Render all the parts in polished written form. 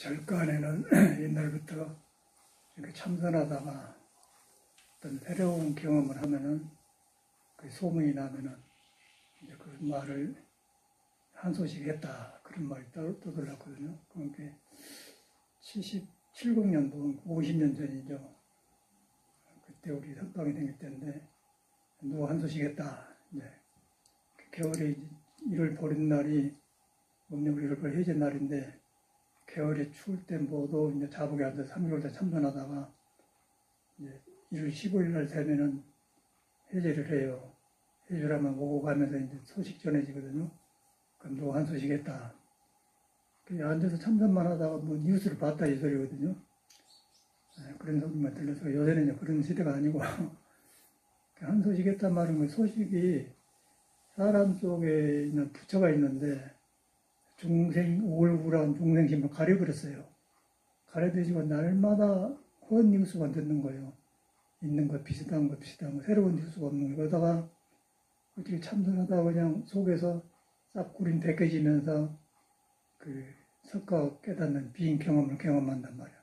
절간에는 옛날부터 이렇게 참선하다가 어떤 새로운 경험을 하면은 그 소문이 나면은 이제 그 말을 한 소식 했다 그런 말이 떠들었거든요. 그러니까 70년도 50년 전이죠. 그때 우리 선방이 생길 때인데 누구 한 소식 했다. 이제 겨울에 일을 벌인 날이 음력 일을 벌 해제 날인데 겨울에 추울 때 모두 이제 자복에 앉아서 3개월 다 참선하다가 이제 1월 15일 날 되면은 해제를 해요. 해제를 하면 오고 가면서 이제 소식 전해지거든요. 그럼 누구 한 소식 했다. 그냥 앉아서 참선만 하다가 뭐 뉴스를 봤다 이 소리거든요. 그런 소리만 들려서 요새는 이제 그런 시대가 아니고 한 소식 했단 말은 소식이 사람 속에 있는 부처가 있는데 우울한 중생심을 가려버렸어요. 가려버리고 날마다 헛 뉴스만 듣는 거예요. 있는 거 비슷한 거 새로운 뉴스가 없는 거. 그러다가 어떻게 참선하다가 그냥 속에서 싹 구린 벗겨지면서 그 석가 깨닫는 비인 경험을 경험한단 말이야.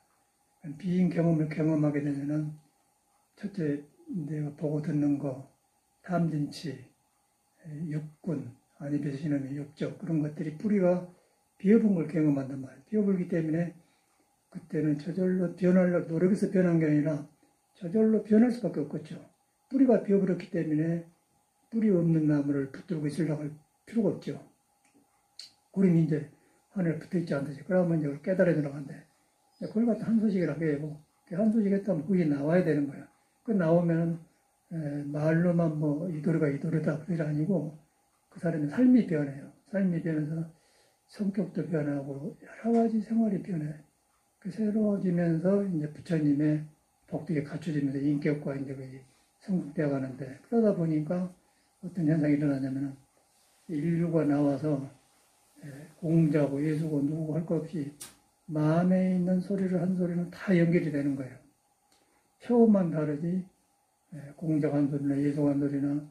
비인 경험을 경험하게 되면은 첫째 내가 보고 듣는 거, 탐진치, 육군, 아니베시놈의 욕적 그런 것들이 뿌리가 비어본 걸 경험한단 말이에요. 비어버리기 때문에 그때는 저절로 노력해서 변한 게 아니라 저절로 변할 수밖에 없겠죠. 뿌리가 비어버렸기 때문에 뿌리 없는 나무를 붙들고 있으려고 할 필요가 없죠. 구름이 이제 하늘에 붙어있지 않듯이. 그러면 이제 깨달아 들어간대. 그걸 갖다 한 소식이라고 해요. 한 소식 했다면 그게 나와야 되는 거야. 그 나오면 말로만 뭐 이도리가 이도리다 그게 아니고 그 사람의 삶이 변해요. 삶이 변해서 성격도 변하고 여러 가지 생활이 변해. 그 새로워지면서 이제 부처님의 복덕이 갖춰지면서 인격과 이제 거의 성숙되어 가는데 그러다 보니까 어떤 현상이 일어나냐면은 인류가 나와서 공자고 예수고 누구고 할 것 없이 마음에 있는 소리를 한 소리는 다 연결이 되는 거예요. 표만 다르지 공자가 한 소리나 예수가 한 소리나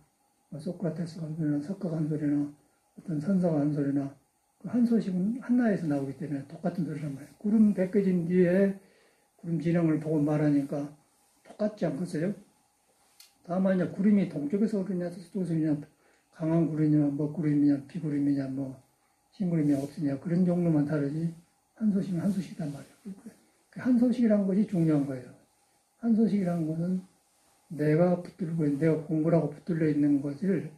소크라테스가 한 소리나 석가가 한 소리나 어떤 선사가 한 소리나 그 한 소식은 한나에서 나오기 때문에 똑같은 소리란 말이에요. 구름 벗겨진 뒤에 구름 진영을 보고 말하니까 똑같지 않겠어요? 다만 이제 구름이 동쪽에서 오느냐 서쪽에서 오느냐 강한 구름이냐 뭐 구름이냐 비구름이냐 뭐 흰구름이 없으냐 그런 종류만 다르지 한 소식은 한 소식이란 말이에요. 한 소식이라는 것이 중요한 거예요. 한 소식이라는 것은 내가 공부를 하고 붙들려 있는 것을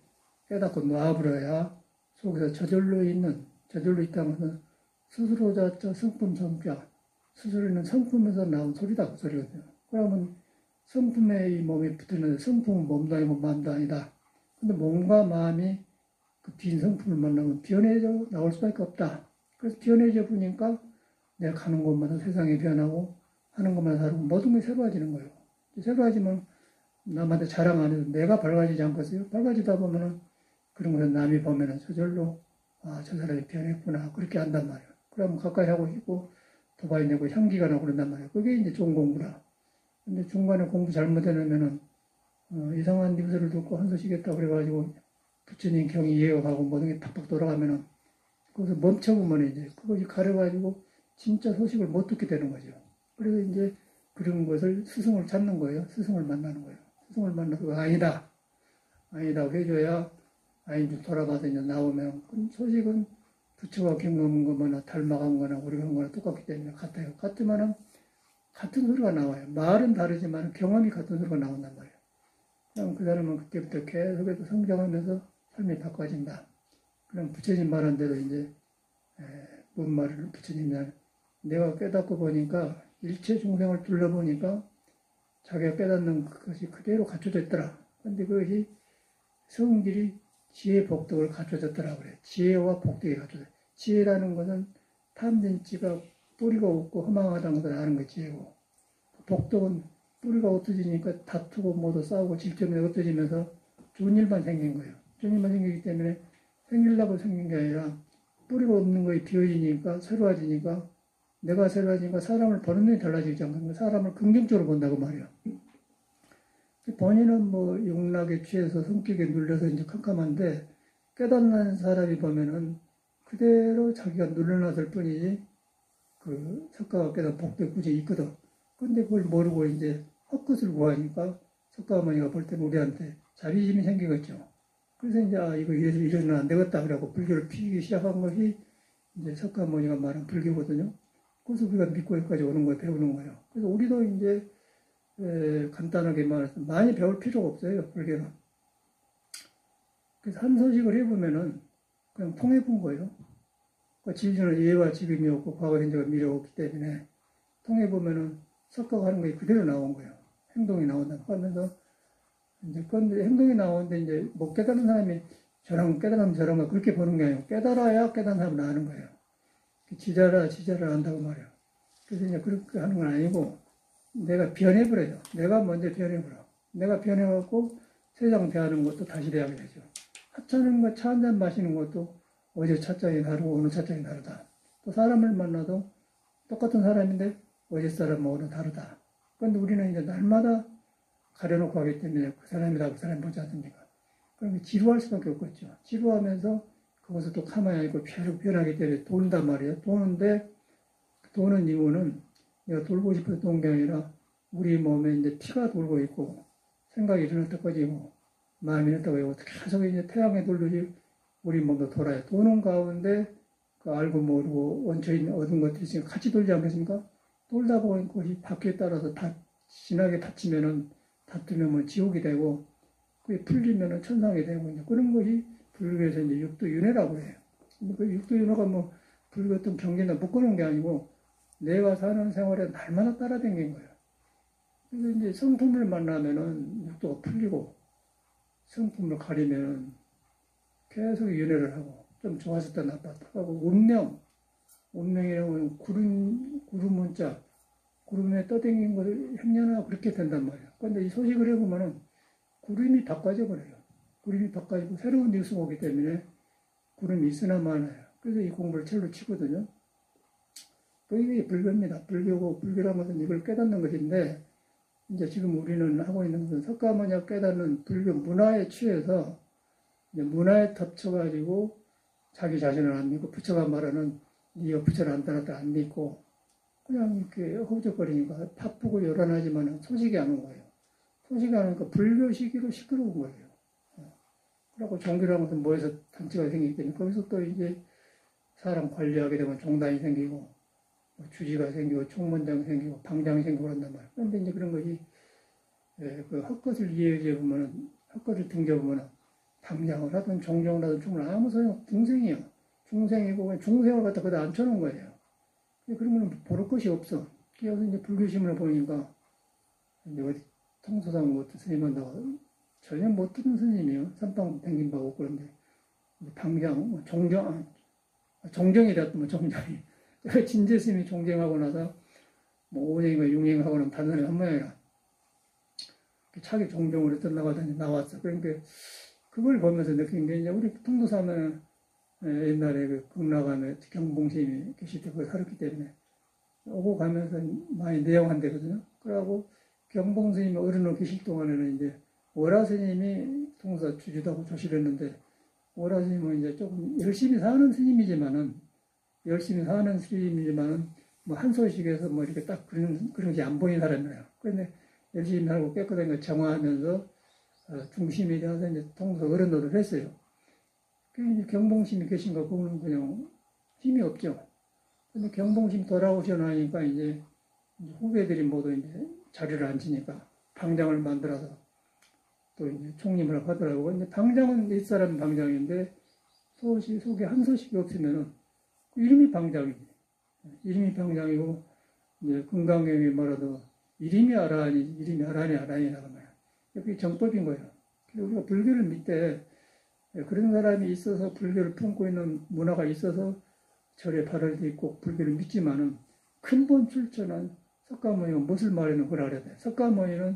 깨닫고 놔버려야 속에서 저절로 있다는 것은 스스로 자자 성품 성자 스스로 있는 성품에서 나온 소리다 그 소리거든요. 그러면 성품에 이 몸이 붙으면 성품은 몸도 아니고 마음도 아니다. 근데 몸과 마음이 그 빈 성품을 만나면 변해져 나올 수밖에 없다. 그래서 변해져 보니까 내가 가는 곳마다 세상이 변하고 하는 것마다 다르고 모든 게 새로워지는 거예요. 새로워지면 남한테 자랑 안 해도 내가 밝아지지 않겠어요? 밝아지다 보면은 그런 것을 남이 보면은 저절로 저 사람이 변했구나 그렇게 한단 말이에요. 그러면 가까이 하고 싶고 도바이 내고 향기가 나고 그런단 말이에요. 그게 이제 좋은 공부라. 근데 중간에 공부 잘못해놓으면은 이상한 뉴스를 듣고 한 소식 했다 그래가지고 부처님 경이 이어가고 모든 게 팍팍 돌아가면은 거기서 멈춰보면 이제 그것이 가려가지고 진짜 소식을 못 듣게 되는 거죠. 그래서 이제 그런 것을 스승을 찾는 거예요. 스승을 만나는 거예요. 스승을 만나서 아니다 해줘야 아인주 돌아가서 이제 나오면 그 소식은 부처가 경험한 거나 닮아간 거나 우리가 한 거나 똑같기 때문에 같아요. 같지만은 같은 소리가 나와요. 말은 다르지만 경험이 같은 소리가 나온단 말이에요. 그럼 그 사람은 그때부터 계속해서 성장하면서 삶이 바꿔진다. 그럼 부처님 말한 대로 이제 뭔 말을 부처님이 내가 깨닫고 보니까 일체 중생을 둘러보니까 자기가 깨닫는 그것이 그대로 갖춰져 있더라. 그런데 그것이 성질이 지혜 복덕을 갖춰졌더라 그래. 지혜와 복덕이 갖춰져. 지혜라는 것은 탐진치가 뿌리가 없고 허망하다는 것을 아는 게 지혜고 복덕은 뿌리가 없어지니까 다투고 모두 싸우고 질점이 없어지면서 좋은 일만 생긴 거예요. 좋은 일만 생기기 때문에 생기려고 생긴 게 아니라 뿌리가 없는 거에 비어지니까 새로워지니까 내가 새로워지니까 사람을 보는 눈이 달라지지 않습니까? 사람을 긍정적으로 본다고 말이야. 본인은 뭐 욕락에 취해서 성격에 눌려서 이제 캄캄한데 깨닫는 사람이 보면은 그대로 자기가 눌러놨을 뿐이지 그 석가가 깨달은 복대 구제 있거든. 근데 그걸 모르고 이제 헛것을 구하니까 석가 어머니가 볼 때는 우리한테 자비심이 생기겠죠. 그래서 이제 이거 이래서는 안 되겠다 그래갖고 불교를 피우기 시작한 것이 이제 석가 어머니가 말한 불교거든요. 그래서 우리가 믿고 여기까지 오는 거예요. 배우는 거예요. 그래서 우리도 이제 간단하게 말해서 많이 배울 필요가 없어요. 불교는. 그래서 한 소식을 해보면은 그냥 통해본 거예요. 그 진리는 예와 지금이 없고 과거 현재가 미래가 없기 때문에 통해보면은 석가가 하는 게 그대로 나온 거예요. 행동이 나온다고 하면서 이제 그런데 행동이 나오는데 이제 못 깨달은 사람이 저랑 깨달으면 저런 거 그렇게 보는 게 아니고 깨달아야 깨달은 사람은 아는 거예요. 지자를 안다고 말이에요. 그래서 이제 그렇게 하는 건 아니고 내가 변해버려요. 내가 먼저 변해버려. 내가 변해갖고 세상 대하는 것도 다시 대하게 되죠. 하찮은 거, 차 한잔 마시는 것도 어제 찻잔이 다르고 오늘 찻잔이 다르다. 또 사람을 만나도 똑같은 사람인데 어제 사람하고 오늘 다르다. 그런데 우리는 이제 날마다 가려놓고 하기 때문에 그 사람이다 그 사람 보지 않습니까? 그러면 지루할 수밖에 없겠죠. 지루하면서 그것을 또 가만히 있고 변하기 때문에 돈단 말이에요. 도는데 도는 이유는 내가 돌고 싶어서 도는 게 아니라 우리 몸에 이제 피가 돌고 있고 생각이 일어날 때까지 마음이 있다고 해요. 계속 이제 태양에 돌듯이 우리 몸도 돌아요. 도는 가운데 그 알고 모르고 얹혀 있는 얻은 것들이 지금 같이 돌지 않겠습니까? 돌다 보니 그것이 바퀴에 따라서 다 진하게 다투면 뭐 지옥이 되고 그게 풀리면은 천상이 되고 이제 그런 것이 불교에서 이제 육도윤회라고 해요. 그 육도윤회가 뭐 불교 어떤 경계나 묶어놓은 게 아니고 내가 사는 생활에 날마다 따라다닌 거예요. 그래서 이제 성품을 만나면은 육도가 풀리고 성품을 가리면 계속 윤회를 하고 좀 좋아졌다 나빴다 하고 운명이라고 구름 문자 구름에 떠다니는 것을 행년하고 그렇게 된단 말이에요. 그런데 이 소식을 해보면은 구름이 바꿔져 버려요. 구름이 바꿔지고 새로운 뉴스가 오기 때문에 구름이 있으나 마나요. 그래서 이 공부를 철로 치거든요. 이게 불교입니다. 불교란 것은 이걸 깨닫는 것인데, 이제 지금 우리는 하고 있는 것은 석가모니가 깨닫는 불교 문화에 취해서, 이제 문화에 덮쳐가지고 자기 자신을 안 믿고 부처가 말하는 네가 부처를 안 따랐다 안 믿고, 그냥 이렇게 허우적거리니까 바쁘고 요란하지만 소식이 안 온 거예요. 소식이 안 오니까 불교 시기로 시끄러운 거예요. 그리고 종교라는 것은 모여서 단체가 생기기 때문에 거기서 또 이제 사람 관리하게 되면 종단이 생기고 주지가 생기고 총무장이 생기고 방장이 생기고 그런단 말이에요. 그런데 이제 그런 것이 그 헛것을 이해해 보면은 헛것을 등겨보면은 방장을 하든 종정을 하든 총을 아무 소용 중생이요. 중생이고 중생을 갖다 거기다 앉혀놓은 거예요. 그런 거는 볼 것이 없어. 그래서 이제 불교심을 보니까 이제 어디 통소상 같은 스님한다고 전혀 못 듣는 스님이요. 선방 댕긴 바 없고 그런데 방장, 종정이랬더만 종정이. 진제 스님이 종정하고 나서 뭐 5년인가 6년하고 나면 단단히 한 모양이라 차기 종정으로 떠나가더니 나왔어. 그러니까 그걸 보면서 느낀 게 이제 우리 통도사는 옛날에 그 극락암에 경봉스님이 계실 때 그걸 살았기 때문에 오고 가면서 많이 내용한 데거든요. 그러고 경봉스님 어른으로 계실 동안에는 이제 오라스님이 통도사 주지도하고 조실했는데 오라스님은 이제 조금 열심히 사는 스님이지만은 뭐 한 소식에서 뭐 이렇게 딱 그런 게 안 보이는 사람이에요. 그런데 열심히 살고 깨끗한 거 정화하면서 중심이 되어서 이제 통도사 어른 노릇을 했어요. 그 경봉심이 계신 거 그거는 그냥 힘이 없죠. 근데 경봉심 돌아오셔 나니까 이제 후배들이 모두 이제 자리를 앉으니까 방장을 만들어서 또 이제 총림을 하더라고요. 근데 방장은 윗사람 방장인데 속에 한 소식이 없으면은 이름이 방장이지. 이름이 방장이고 이제 금강경이 뭐라도 이름이 아라니라고 말이야. 그게 정법인 거예요. 그래서 우리가 불교를 믿되 그런 사람이 있어서 불교를 품고 있는 문화가 있어서 절에 발을 딛고 불교를 믿지만은 근본 출처는 석가모니가 무엇을 말하는 걸 알아야 돼. 석가모니는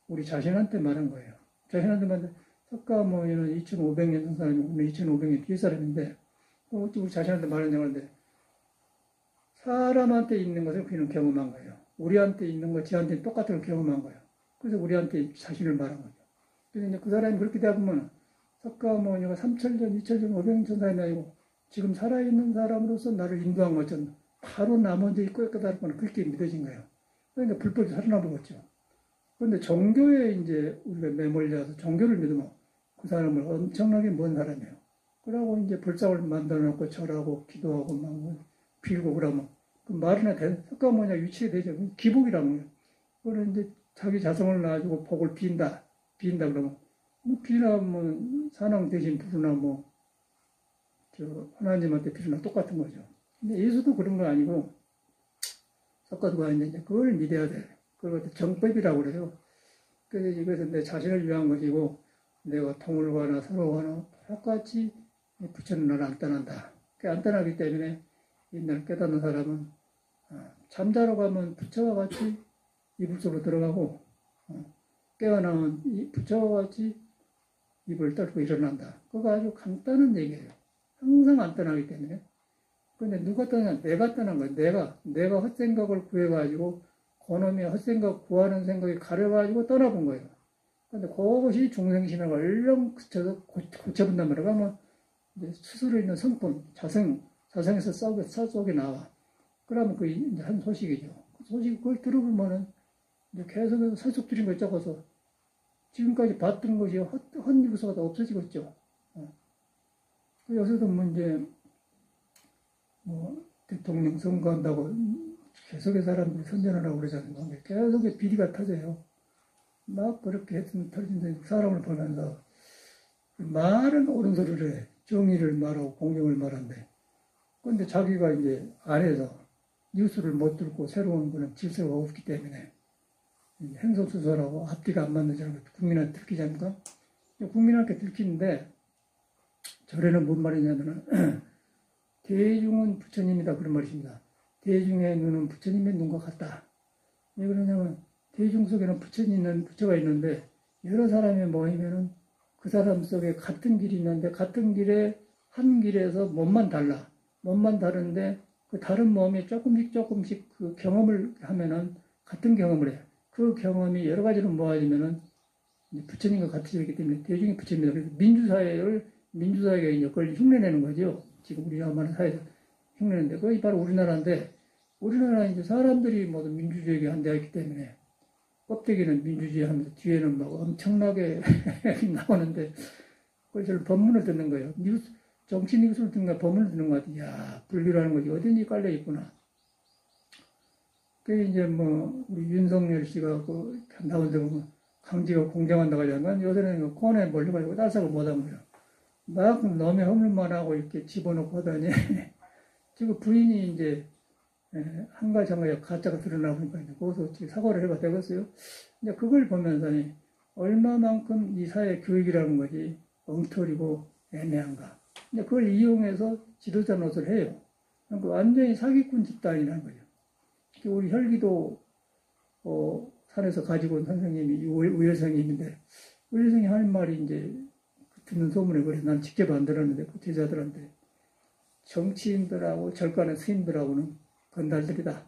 우리 자신한테 말한 거예요. 자신한테 말한 석가모니는 2500년 전 사람이고 우리는 2500년 뒤 사람인데 우리 자신한테 말하는 건데 사람한테 있는 것을 그는 경험한 거예요. 우리한테 있는 것, 지한테 똑같은 걸 경험한 거예요. 그래서 우리한테 자신을 말한 거죠. 그래서 이제 그 사람이 그렇게 되다 보면 석가모니가 3000년, 2000년, 500년 전 사람이 아니고 지금 살아있는 사람으로서 나를 인도한 것처럼 바로 나 먼저 있고 깨달았구나. 그렇게 믿어진 거예요. 그러니까 불법이 살아나보겠죠. 그런데 종교에 이제 우리가 매몰려서 종교를 믿으면 그 사람은 엄청나게 먼 사람이에요. 그러고 이제 불상을 만들어 놓고 절하고 기도하고 막 빌고 그러면 그 말이나 석가 뭐냐 유치가 되죠. 기복이라는 거예요. 그거는 이제 자기 자성을 놔주고 복을 빈다 그러면 뭐 비나 뭐 산왕 대신 부르나 뭐 저 하나님한테 비르나 똑같은 거죠. 근데 예수도 그런 거 아니고 석가도가 있는데 그걸 믿어야 돼. 그걸 정법이라고 그래요. 그래서 이것은 내 자신을 위한 것이고 내가 통을 가나 서로 가나 똑같이 부처는 나를 안 떠난다. 안 떠나기 때문에 옛날 깨닫는 사람은 잠자러 가면 부처와 같이 이불 속으로 들어가고 깨어나면 부처와 같이 입을 떨고 일어난다. 그거 아주 간단한 얘기예요. 항상 안 떠나기 때문에. 근데 누가 떠나? 내가 떠난 거야. 내가 헛생각을 구해가지고 그놈의 헛생각 구하는 생각이 가려가지고 떠나본 거예요. 근데 그것이 중생심을 얼른 고쳐본단 말이야. 그러면 이제 스스로 있는 성품, 자성에서 썩이 나와. 그러면 그 이제 한 소식이죠. 그 소식 그걸 들어보면은 이제 계속해서 설득드린 걸 적어서 지금까지 봤던 것이 헛유서가 다 없어지고 있죠. 요새도 뭐 이제 뭐 대통령 선거한다고 계속의 사람들이 선전하라고 그러잖아요. 계속의 비리가 터져요. 막 그렇게 했으면 터진데 사람을 보면서 말은 옳은 소리를 해. 정의를 말하고 공정을 말한대. 그런데 자기가 이제 안에서 뉴스를 못 듣고 새로운 그런 질서가 없기 때문에 행소수설하고 앞뒤가 안 맞는 줄 국민한테 들키지 않습니까? 국민한테 들키는데 절에는 뭔 말이냐면은 대중은 부처님이다 그런 말입니다. 대중의 눈은 부처님의 눈과 같다. 왜 그러냐면 대중 속에는 부처가 있는데 여러 사람이 모이면은 그 사람 속에 같은 길이 있는데 같은 길에 한 길에서 몸만 달라. 몸만 다른데 그 다른 몸이 조금씩 그 경험을 하면은 같은 경험을 해요. 그 경험이 여러 가지로 모아지면은 부처님과 같이 되기 때문에 대중이 부처입니다. 그래서 민주사회가 이제 그걸 흉내내는 거죠. 지금 우리가 말하는 사회에서 흉내내는데 그게 바로 우리나라인데 우리나라는 이제 사람들이 모두 민주주의에 한대했기 때문에 껍데기는 민주주의 하면서 뒤에는 막 엄청나게 나오는데 그걸 법문을 듣는 거예요. 정치 뉴스를 듣는가 법문을 듣는 것 같아요. 야, 분류라는 것이 어딘지 깔려 있구나. 그게 이제 뭐 우리 윤석열 씨가 그 나온 데 보면 강제가 공정한다고 하잖아요. 요새는 코너에 몰려가지고 따삭을 못한 거예요. 막 놈의 허물만 하고 이렇게 집어넣고 하더니 지금 부인이 이제 한 가지 가짜가 드러나보니까 거기서 사과를 해가 되겠어요. 근데 그걸 보면서 얼마만큼 이 사회 교육이라는 것이 엉터리고 애매한가. 근데 그걸 이용해서 지도자 노릇을 해요. 그러니까 완전히 사기꾼 집단이라는 거죠. 우리 혈기도 산에서 가지고 온 선생님이 우열성님인데 우열성이 하는 말이 이제 듣는 소문에 그래. 난 직접 안 들었는데 그 제자들한테 정치인들하고 절간의 스님들하고는 건달들이다.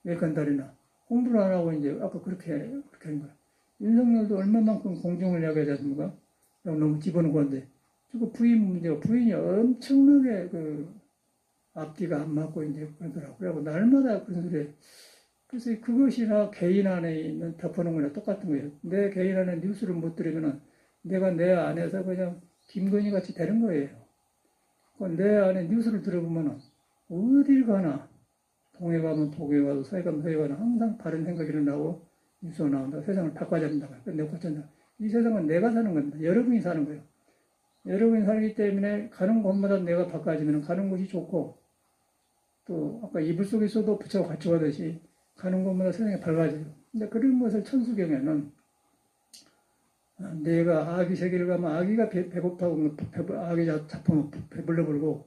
왜 건달이나? 공부를 안 하고 이제 아까 그렇게 한 거야. 윤석열도 얼마만큼 공정을 이야기하지 않습니까? 너무 집어넣은 건데. 그 부인 문제가 부인이 엄청나게 그 앞뒤가 안 맞고 이제 그러더라고요. 그리고 날마다 그런 소리. 그래서 그것이나 개인 안에 있는 덮어놓은 거나 똑같은 거예요. 내 개인 안에 뉴스를 못 들으면은 내가 내 안에서 그냥 김건희 같이 되는 거예요. 내 안에 뉴스를 들어보면은 어딜 가나 동해 가면 동해 가도 서해 가면 서해 가나 항상 다른 생각이 일어나고 뉴스가 나온다. 세상을 바꿔야 된다고. 내가 고쳤다. 이 세상은 내가 사는 겁니다. 여러분이 사는 거예요. 여러분이 살기 때문에 가는 곳마다 내가 바꿔지면 가는 곳이 좋고 또 아까 이불 속에 있어도 부처가 같이 가듯이 가는 곳마다 세상이 밝아져요. 근데 그런 것을 천수경에는 내가 아기 세계를 가면 아기가 배고파고 아기 자포면 배불러 불고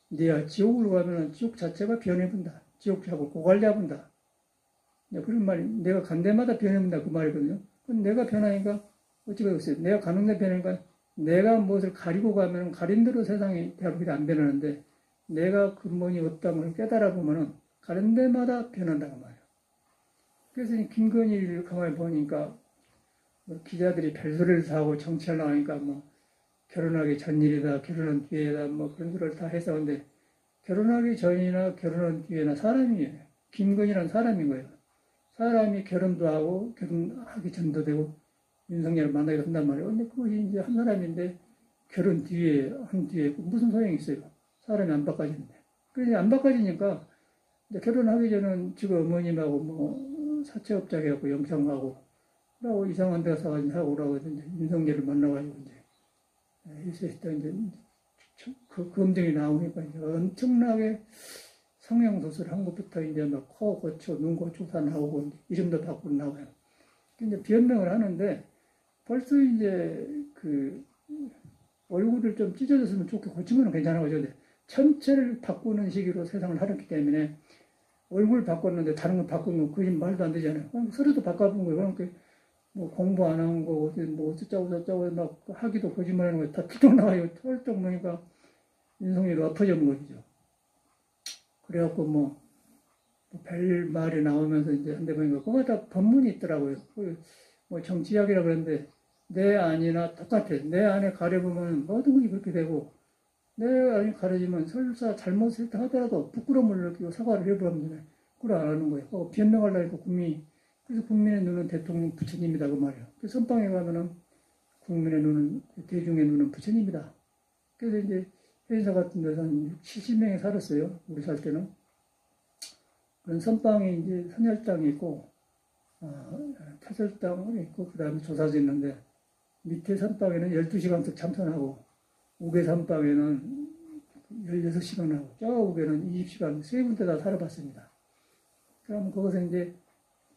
네가 지옥으로 가면 지옥 자체가 변해본다. 지옥하고 고갈려본다. 그런 말이 내가 간 데마다 변해본다 그 말이거든요. 그럼 내가 변하니까 어찌가 됐어요. 내가 가는 데 변하니까 내가 무엇을 가리고 가면 가린 대로 세상이 대한민국이 안 변하는데 내가 근본이 없다는 걸 깨달아 보면은 가는 데마다 변한다고 말이에요. 그래서 김건희를 가만히 보니까 기자들이 별소리를 사고 정치하려고 하니까 뭐 결혼하기 전일이다, 결혼한 뒤에다 뭐 그런 소리를 다 해서 근데 결혼하기 전이나 결혼한 뒤에나 사람이에요. 김건희라는 사람인 거예요. 사람이 결혼도 하고 결혼하기 전도 되고 윤석열을 만나기도 한단 말이에요. 근데 그것이 이제 한 사람인데 결혼 뒤에 한 뒤에 무슨 소용이 있어요? 사람이 안 바꿔지는데. 그래서 안 바꿔지니까 이제 결혼하기 전에는 지금 어머님하고 뭐 사채업자 해갖고 영창하고 그러고 이상한 데 가서 하고 오라고 이제 윤석열을 만나가지고 이제 이제 그 검증이 나오니까 이제 엄청나게 성형수술 한 것부터 이제 막 코 고쳐, 눈 고쳐 다 나오고 이름도 바꾸고 나와요. 근데 변명을 하는데 벌써 이제 그 얼굴을 좀 찢어졌으면 좋게 고치면 괜찮아가지고 전체를 바꾸는 식으로 세상을 하렸기 때문에 얼굴 바꿨는데 다른 거 바꾸면 그게 말도 안 되잖아요. 서류도 바꿔본 거예요. 그러니까 뭐 공부 안 한 거고 뭐 어쩌고 저쩌고 막 하기도 거짓말하는 거 다 툭툭 나와요. 털떡 보니까 윤석열이 엎어진 거죠. 그래갖고 별 말이 나오면서 이제 한데 보니까 그거 다 법문이 있더라고요. 뭐 정치학이라 그러는데 내 안이나 똑같아. 내 안에 가려보면 모든 것이 그렇게 되고 내 안에 가려지면 설사 잘못을 하더라도 부끄러움을 느끼고 사과를 해버리면 그걸 안 하는 거예요. 변명하려니까 그래서 국민의 눈은 대통령 부처님이다 그 말이에요. 그 선방에 가면은 국민의 눈은 대중의 눈은 부처님이다. 그래서 이제 회사 같은 데서 한 70명이 살았어요. 우리 살 때는. 그런 선방에 이제 선열당이 있고, 태설당이 있고, 그 다음에 조사지 있는데, 밑에 선방에는 12시간씩 참선하고, 우계 선방에는 16시간 하고, 저 우계는 20시간, 세 군데 다 살아봤습니다. 그럼 거기서 이제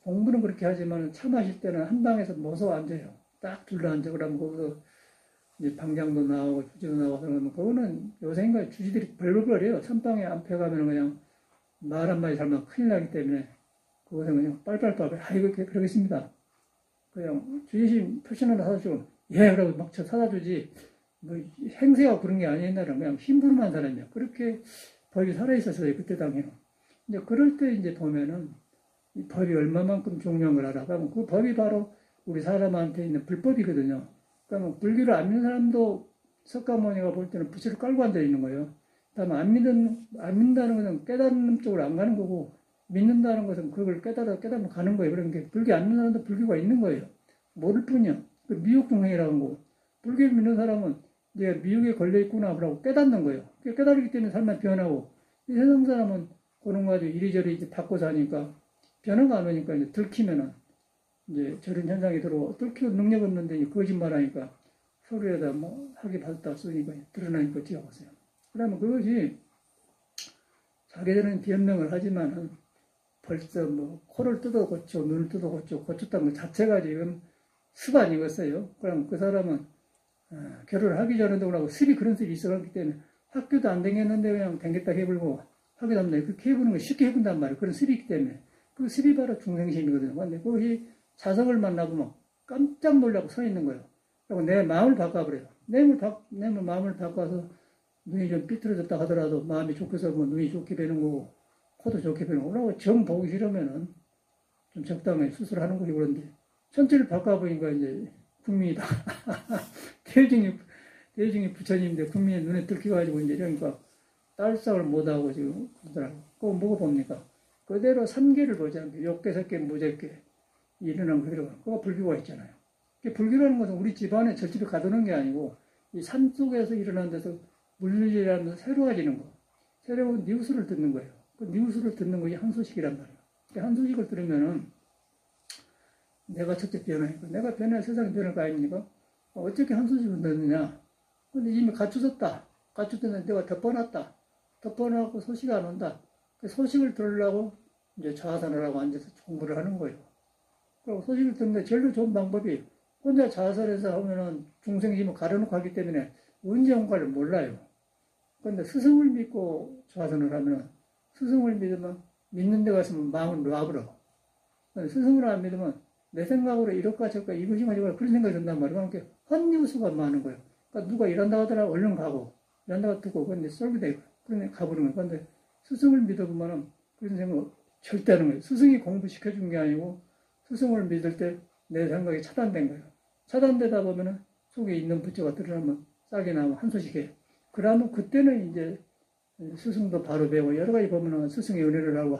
공부는 그렇게 하지만 차 마실 때는 한 방에서 모서 앉아요. 딱 둘러 앉아. 그러면 거기서 이제 방장도 나오고 주지도 나오고 그러면 그거는 요새인가 주지들이 벌벌거려요. 선방에 앞에 가면 그냥 말 한마디 잘못 큰일 나기 때문에 그것은 그냥 빨빨빨빨 이거 그러겠습니다. 그냥 주의심 표시나 사주고 예 그러고 막 사다 주지 뭐 행세하고 그런 게 아니에요. 옛날에는 그냥 힘부름한 사람이야. 그렇게 법이 살아있었어요. 그때 당에는. 이제 그럴 때 이제 보면은 이 법이 얼마만큼 중요한 걸 알아. 그러면 그 법이 바로 우리 사람한테 있는 불법이거든요. 그러면 불교를 안 믿는 사람도 석가모니가 볼 때는 부채를 깔고 앉아 있는 거예요. 다만 안 믿는다는 것은 깨닫는 쪽으로 안 가는 거고, 믿는다는 것은 그걸 깨달으면 가는 거예요. 그러니까 불교 안 믿는 사람도 불교가 있는 거예요. 모를 뿐이야. 그 미혹중생이라는 거고, 불교를 믿는 사람은 내가 미혹에 걸려있구나 라고 깨닫는 거예요. 깨달기 때문에 삶이 변하고, 이 세상 사람은 그런 거 가지고 이리저리 이제 바꿔 사니까, 변화가 안 오니까 이제 들키면은, 이제 저런 현상이 들어오고, 들키고 능력 없는데 거짓말 하니까, 서류에다 뭐 하기 받았다 쓰니까 드러나니까 찍어보세요. 그러면 그것이 자기들은 변명을 하지만은 벌써 뭐 코를 뜯어 고쳐, 눈을 뜯어 고쳐, 고쳤다는 것 자체가 지금 습관이었어요. 그럼 그 사람은 결혼을 하기 전에도 그러고 습이 그런 습이 있어갔기 때문에 학교도 안 다녔는데 그냥 다녔다 해버리고 하기도 합니다. 그렇게 해보는 걸 쉽게 해본단 말이에요. 그런 습이 있기 때문에. 그 습이 바로 중생심이거든요. 근데 그것이 자성을 만나보면 깜짝 놀라고 서 있는 거예요. 그리고 내 마음을 바꿔버려요. 내 마음을 바꿔서 눈이 좀 삐뚤어졌다 하더라도 마음이 좋게서 뭐 눈이 좋게 되는 거고 코도 좋게 되는 거고 그러고 정 보기 싫으면은 좀 적당히 수술하는 거고 그런데 전체를 바꿔보니까 이제 국민이 다 대중이 부처님인데 국민의 눈에 들켜가지고 이제 이러니까 딸싹을 못하고 지금 그러더라고요. 그거 뭐가 봅니까? 그대로 삼계를 보지 않게 욕계, 색계, 무제계 일어난 그대로 그거 불교가 있잖아요. 불교라는 것은 우리 집안에 절집에 가두는 게 아니고 이 산 속에서 일어난 데서 물질이라면서 새로워지는 거. 새로운 뉴스를 듣는 거예요. 그 뉴스를 듣는 것이 한 소식이란 말이에요. 한 소식을 들으면은 내가 첫째 변화이고 내가 변해야 세상이 변할 거 아닙니까? 어떻게 한 소식을 듣느냐? 근데 이미 갖춰졌다. 갖춰졌는데 내가 덮어놨다. 덮어놓고 소식이 안 온다. 그 소식을 들으려고 이제 자아선을 하고 앉아서 공부를 하는 거예요. 그리고 소식을 듣는데 제일 좋은 방법이 혼자 자아선에서 하면은 중생심을 가려놓고 하기 때문에 언제 온가를 몰라요. 그런데 스승을 믿고 좌선을 하면 스승을 믿으면 믿는 데 갔으면 마음을 놔버려. 스승을 안 믿으면 내 생각으로 이럴까 저럴까 이것이 가지고 그런 생각이 든단 말이에요. 그러니까 헛뉴스가 많은 거예요. 그러니까 누가 이런다 하더라 얼른 가고 이런다고 듣고 그런데 쏠게 되고 그런데 가버리는 거예요. 그런데 스승을 믿어보면은 그런 생각 절대 하는 거예요. 스승이 공부시켜준 게 아니고 스승을 믿을 때 내 생각이 차단된 거예요. 차단되다 보면은 속에 있는 부처가 드러나면 싹이 나면 한 소식이에요. 그러면 그때는 이제 스승도 바로 배우고 여러 가지 보면은 스승의 은혜를 하고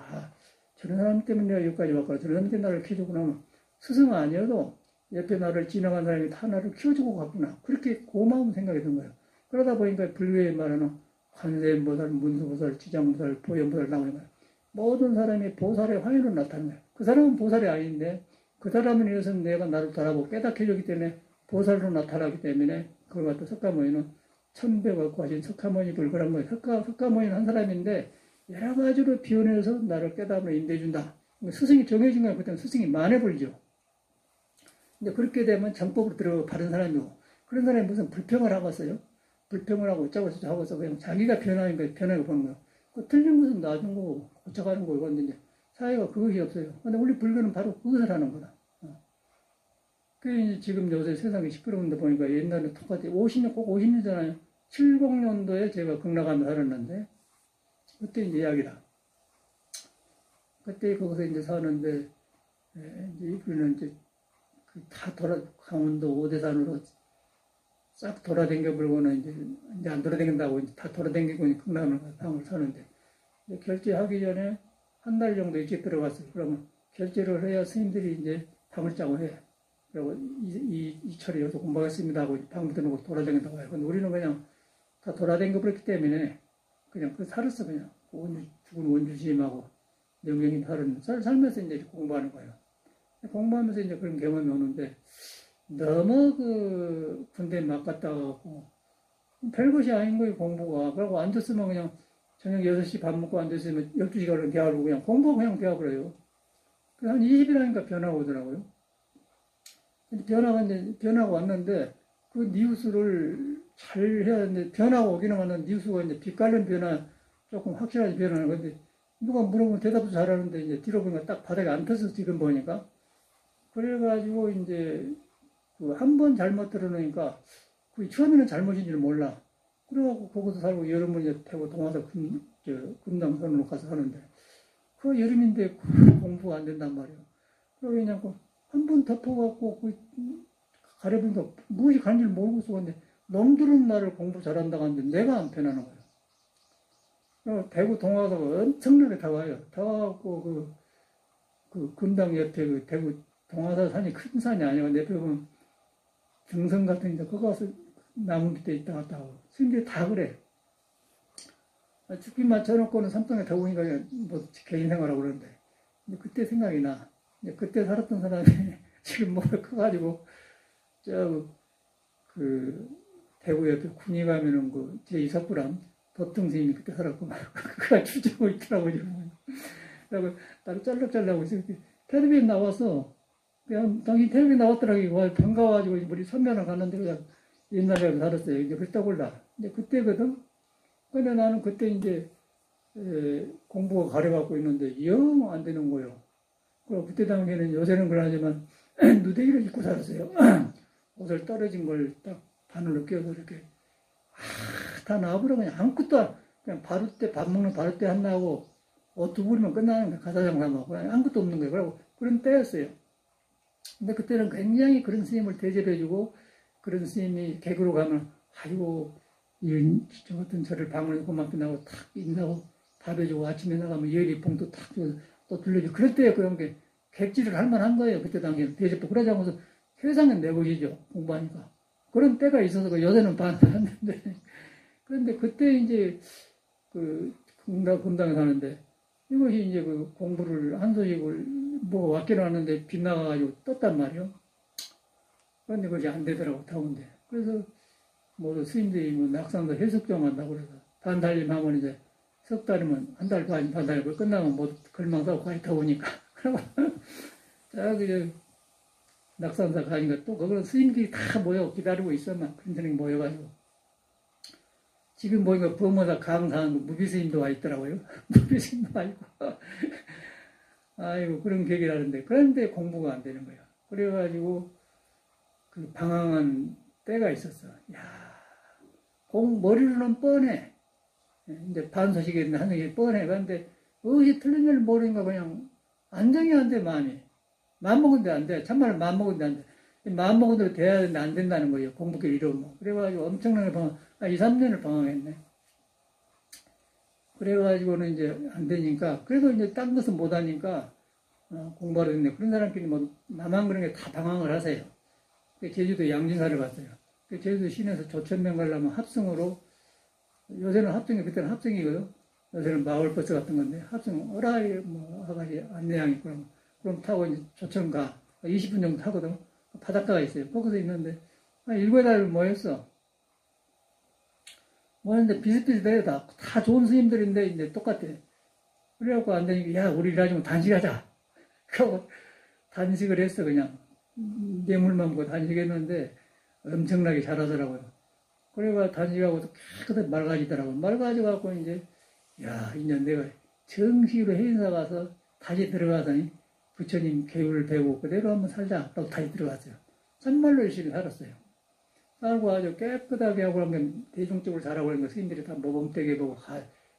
저런 사람 때문에 내가 여기까지 왔구나. 저런 사람 때문에 나를 키워주구나. 스승은 아니어도 옆에 나를 지나간 사람이 다 나를 키워주고 갔구나. 그렇게 고마운 생각이 든 거예요. 그러다 보니까 불교에 말하는 관세음보살, 문수보살, 지장보살, 보현보살 나오니까 모든 사람이 보살의 화연으로 나타나는 거예요. 그 사람은 보살이 아닌데 그 사람을 위해서 내가 나를 돌아보고 깨닫게 해주기 때문에 보살로 나타나기 때문에 그걸 갖다 석가모니는 천백을 가진 석가모니 불거란 거예요. 석가모니는 한 사람인데 여러 가지로 비워내서 나를 깨닫음을 인도해준다. 스승이 정해진 거예요. 그때는 스승이 만해버리죠. 근데 그렇게 되면 정법으로 들어가고 바른 사람이고 그런 사람이 무슨 불평을 하고 있어요. 불평을 하고 어쩌고 저쩌고 하고서 그냥 자기가 변하는 거예요. 변하게 보는 거예요. 그 틀린 것은 놔둔 거고 고쳐가는 거고 근데 사회가 그것이 없어요. 근데 우리 불교는 바로 그것을 하는 거다. 그 지금 요새 세상이 시끄러운데 보니까 옛날에 똑같이 50년, 꼭 50년 전에 70년도에 제가 극락하며 살았는데 그때 이제 이야기다. 그때 거기서 이제 사는데 이제 우리는 이제 다 강원도 오대산으로 싹 돌아다녀 버리고는 이제 안 돌아다닌다고 이제 다 돌아다니고 극락을 방을 사는데 결제하기 전에 한 달 정도 일찍 들어갔어요. 그러면 결제를 해야 스님들이 이제 방을 짜고 해. 그리고 이 철에 여기서 공부하겠습니다 하고 방을 드는 돌아다닌다고 해요. 근데 우리는 그냥 다 돌아다니고 그랬기 때문에 그냥 살았어, 그냥. 죽은 원주심하고 명령이 살면서 이제 공부하는 거예요. 공부하면서 이제 그런 경험이 오는데 너무 군대에 막 갔다 가고 별것이 아닌 거예요, 공부가. 그러고 앉았으면 그냥 저녁 6시 밥 먹고 앉았으면 12시간을 대하고 그냥 공부하고 그냥 대하버려요. 그래서 한 20일 하니까 변화가 오더라고요. 변화가 왔는데 그 니우스를 잘 해야 하는데 변화가 오기는 하는데 니우스가 이제 빛깔린 변화, 조금 확실하게 변하는 건데 누가 물어보면 대답도 잘하는데 이제 뒤로 보니까 딱 바닥에 안 펴서 지금 보니까 그래가지고 이제 한 번 잘못 들어놓으니까 그 처음에는 잘못인지를 몰라. 그래갖고 거기서 살고 여름은 이제 태고 동화사 금당선으로 가서 사는데 그 여름인데 공부가 안 된단 말이에요. 그러고 그냥 한 번 덮어갖고 가려보니까 무엇이 가는지 모르고 있었는데 놈들은 나를 공부 잘한다고 하는데 내가 안 편하는 거예요. 대구 동화사가 엄청나게 다 와요. 다 와갖고 그 금당 옆에 대구 동화사 산이 큰 산이 아니고 옆에 보면 등성 같은 데 거기 가서 나무 밑에 있다 갔다 하고 스님들이 다 그래. 죽기 맞춰놓고는 산동에 더우니까 뭐 개인 생활하고 그러는데 근데 그때 생각이 나. 그때 살았던 사람이 지금 뭐가 커가지고 대구 옆에 군이 가면은 제2석불암 법등스님이 그때 살았고 그가 추정하고 있더라고요. 그리고 나를 짤락짤락하고 있어. 텔레비전 나와서 그냥 당신 텔레비전 나왔더라고요. 반가워가지고 우리 선면을 갔는데 그냥 옛날에 살았어요. 이제 헐떡올라. 이제 그때거든. 근데 나는 그때 이제 공부가 가려갖고 있는데 영 안 되는 거예요. 그때 당시에는 요새는 그러지만 누대기를 입고 살았어요. 옷을 떨어진 걸 딱 바늘로 끼워서 이렇게 다 나와버려 그냥 아무것도 그냥 바루때 밥 먹는 바루때 한다고 옷 두 벌이면 끝나는 거야. 가사장 가면 아무것도 없는 거예요. 그리고 그런 때였어요. 근데 그때는 굉장히 그런 스님을 대접해주고 그런 스님이 객으로 가면 아이고 저 같은 저를 방문해서 고맙게 나고 탁 인사하고 밥 해주고 아침에 나가면 열이 봉도 탁 주고 또 들려주고 그럴 때 그런 게 객지를 할 만한 거예요. 그때 당시에 대접도 그러지 않고서 세상은 내 것이죠. 공부하니까. 그런 때가 있어서 요새는 반대했는데 그런데 그때 이제 금당에 사는데 이것이 이제 공부를 한 소식을 뭐 왔기는 하는데 빗나가가지고 떴단 말이에요. 그런데 그것이 안 되더라고 더운데. 그래서 뭐 스님들이 낙산도 해석 좀 한다고 그래서 반달림 하면 이제 석 달이면 한 달 반 달고 끝나면 뭐 걸망사고 가기 더우니까. 그러고 저기 낙산사 가니까 또 거기는 스님들이 다 모여 기다리고 있었나 큰스님 모여가지고 지금 보니까 부모사 강사하는 무비스님도 와 있더라고요. 무비스님도 와 있고 아이고 그런 계기라는데 그런데 공부가 안 되는 거예요. 그래가지고 방황한 때가 있었어. 야 머리로는 뻔해. 이제 반소식이 한소식이 뻔해. 그런데 어디 틀린 줄 모르니까 그냥 안정이 안 돼, 마음이. 마음먹은데 안 돼. 참말로 마음먹은데 안 돼. 마음먹은 대로 돼야 되는데 안 된다는 거예요. 공부길 이러면. 그래가지고 엄청나게 2, 3년을 방황했네. 그래가지고는 이제 안 되니까, 그래도 이제 딴 것은 못 하니까, 공부하러 됐네. 그런 사람끼리 뭐, 나만 그런 게 다 방황을 하세요. 제주도 양진사를 갔어요. 제주도 시내에서 조천면 가려면 합승으로, 요새는 합승이, 그때는 합승이거든. 요새는 마을버스 같은 건데, 합승, 어라이, 뭐, 하가지 안내양 있고, 그럼 타고 이제 조천 가. 20분 정도 타거든. 바닷가가 있어요. 거기서 있는데, 한 7달 모였어. 모였는데 비슷비슷해요. 다 좋은 스님들인데, 이제 똑같아. 그래갖고 안 되니까, 야, 우리 일하지면 단식하자. 그러고 단식을 했어, 그냥. 뇌물만 먹고 단식했는데, 엄청나게 잘하더라고요. 그래가 단식하고 깨끗하게 맑아지더라고요. 맑아져갖고 이제, 야, 이제 내가 정식으로 해인사 가서 다시 들어가서니 부처님 교육을 배우고 그대로 한번 살자. 라고 다시 들어갔어요. 정말로 열심히 살았어요. 살고 아주 깨끗하게 하고 하면 대중적으로 잘하고 하는 거 스님들이 다 모범되게 보고,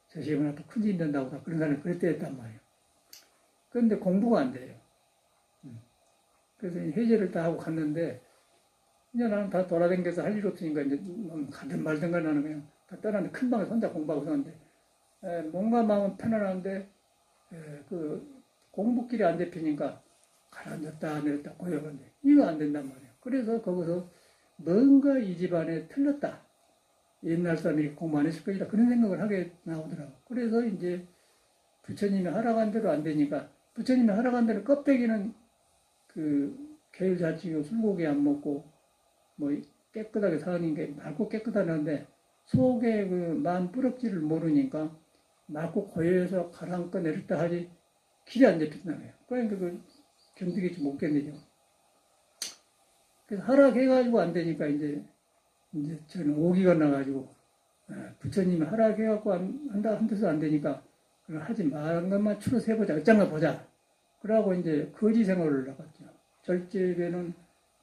저 시험은 또 큰짓 된다고 다 그런 사람이 그랬댔단 말이에요. 그런데 공부가 안 돼요. 그래서 해제를 다 하고 갔는데, 이제 나는 다 돌아다니면서 할 일 없으니까 이제 가든 말든가 나는 그냥 다 떠나는데 큰 방에서 혼자 공부하고 있었는데, 뭔가 마음은 편안한데, 그 공부길이 안 잡히니까 가라앉았다 내렸다 고요한데 이거 안 된단 말이에요. 그래서 거기서 뭔가 이 집안에 틀렸다. 옛날 사람이 공부 안 했을 것이다. 그런 생각을 하게 나오더라고. 그래서 이제 부처님이 하라간 대로 안 되니까, 부처님이 하라간 대로 껍데기는 그 계율 자치고 술고기 안 먹고 뭐 깨끗하게 사는 게 맑고 깨끗하는데, 속에 그 마음 뿌럭지를 모르니까 맑고 고요해서 가라앉고 내렸다 하지 길이 안 잡힌다는 거예요. 그러니까 그 견디기 못 견디죠. 그래서 허락해가지고 안 되니까 이제 저는 오기가 나가지고, 부처님이 허락해갖고 한다서 안 되니까 하지 말은 것만 추려서 해보자. 어쩐가 보자. 그러고 이제 거지 생활을 나갔죠. 절제에는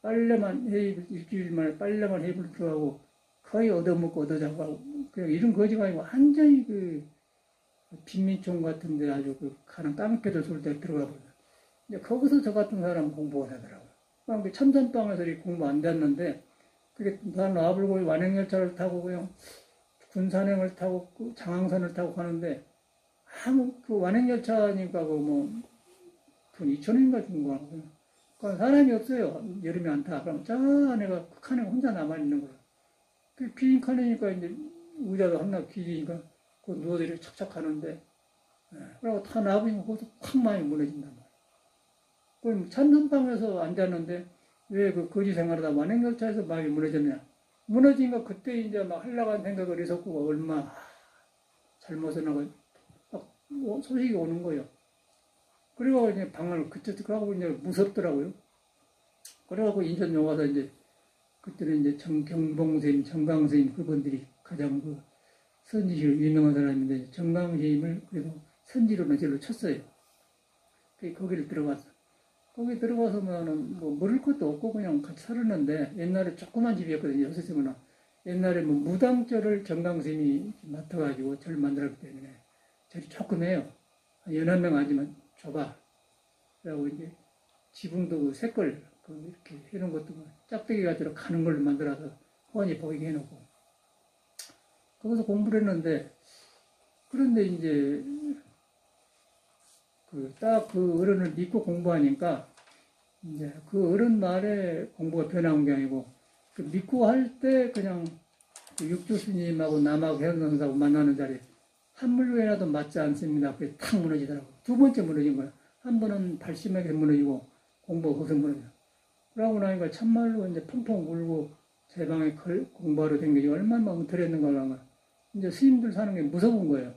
빨래만 일주일 만에 빨래만 해볼 들어가고 거의 얻어먹고 얻어자고 하고, 그냥 이런 거지가 아니고 완전히 그 빈민촌 같은데 아주 그 가는 깡패들 쏠 때 들어가 보자. 이제 거기서 저 같은 사람 공부가 되더라고요. 그러니까 천전방에서 공부 안 됐는데, 그게 난 와불고 완행열차를 타고 그냥 군산행을 타고 그 장항선을 타고 가는데, 아무 그 완행열차니까 그 뭐 돈 2,000원인가 준 거야. 그러니까 사람이 없어요. 여름에 안 타. 그럼 저 안에가 그 칸에 혼자 남아 있는 거예요. 그 빈 칸이니까 이제 의자도 하나 길이니까 그 누워서 이렇게 착착 하는데, 그러고 다 나보니까 거기서 확 많이 무너진단 말이에요. 그럼 찬선방에서 앉았는데 왜 그 거지 생활하다 완행열차에서 많이 무너졌냐? 무너지니까 그때 이제 막 하려고 한 생각을 했었고, 얼마 잘못을 하고 막 소식이 오는 거예요. 그래가지고 이제 방을 그하고 이제 무섭더라고요. 그래가지고 인천 와서 이제 그때는 이제 정경봉스님, 정강스님 그분들이 가장 그 선지시로 유명한 사람인데, 정강스님을 그래도 선지로는 절로 쳤어요. 거기를 들어가서. 거기 들어가서는 뭐 먹을 것도 없고 그냥 같이 살았는데, 옛날에 조그만 집이었거든요. 요새는 옛날에 뭐 무당절을 정강스님이 맡아가지고 절을 만들었기 때문에 절이 조금 해요. 한 11명 하지만 좁아. 그리고 이제 지붕도 그 색깔 이렇게 해놓은 것도 짝대기 가지고 가는 걸로 만들어서 훤히 보이게 해놓고, 거기서 공부를 했는데, 그런데 이제 딱 그 어른을 믿고 공부하니까 이제 그 어른 말에 공부가 변한 게 아니고, 그 믿고 할 때 그냥 그 육조 스님하고 남하고 해운사하고 만나는 자리에 한물회라도 맞지 않습니다. 그게 탁 무너지더라고요. 두 번째 무너진 거예요. 한 번은 발심하게 무너지고 공부가 거기서 무너져. 그러고 나니까 참말로 이제 펑펑 울고 제 방에 공부하러 댕기지 얼마나 엉터리했는가 하는, 이제 스님들 사는 게 무서운 거예요.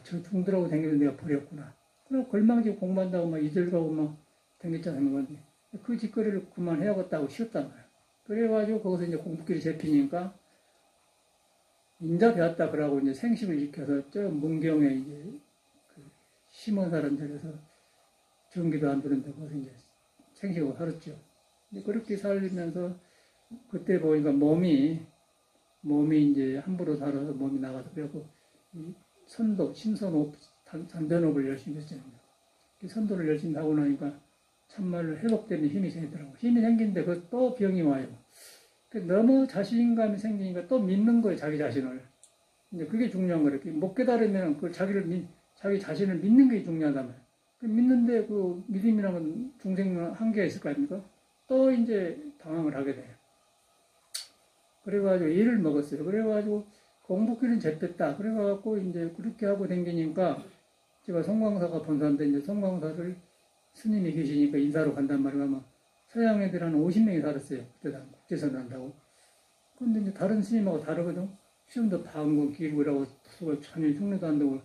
저 중들하고 댕기는 내가 버렸구나. 그리고 걸망지고 공부한다고 막 이절 가고 막 댕겼잖아요. 건데 그 짓거리를 그만해야겠다고 쉬었단 말이에요. 그래가지고 거기서 이제 공부길이 잡히니까 인자 배웠다 그러고 이제 생식을 지켜서 저 문경에 이제 그 심원사란 데서 전기도 안 드는데 거기서 이제 생식하고 살았죠. 그렇게 살면서 그때 보니까 몸이 이제 함부로 살아서 몸이 나가서, 그래갖고 선도, 신선호흡, 단전호흡을 열심히 했잖아요. 선도를 열심히 하고 나니까 참말로 회복되는 힘이 생기더라고요. 힘이 생기는데 또 병이 와요. 너무 자신감이 생기니까 또 믿는 거예요, 자기 자신을. 이제 그게 중요한 거예요. 못 깨달으면 그 자기 자신을 믿는 게 중요하단 말이에요. 믿는데 그 믿음이라는 중생은 한계가 있을 거 아닙니까? 또 이제 당황을 하게 돼요. 그래가지고 일을 먹었어요. 그래가지고 공부길은 잡혔다. 그래가지고 이제 그렇게 하고 댕기니까 제가 송광사가 본사인데 이제 송광사를 스님이 계시니까 인사로 간단 말이에요. 아마 서양 애들 한 50명이 살았어요. 그때 다 국제선을 한다고. 근데 이제 다른 스님하고 다르거든. 시험도 방금 기부라고 수가 전혀 흉내도 안 되고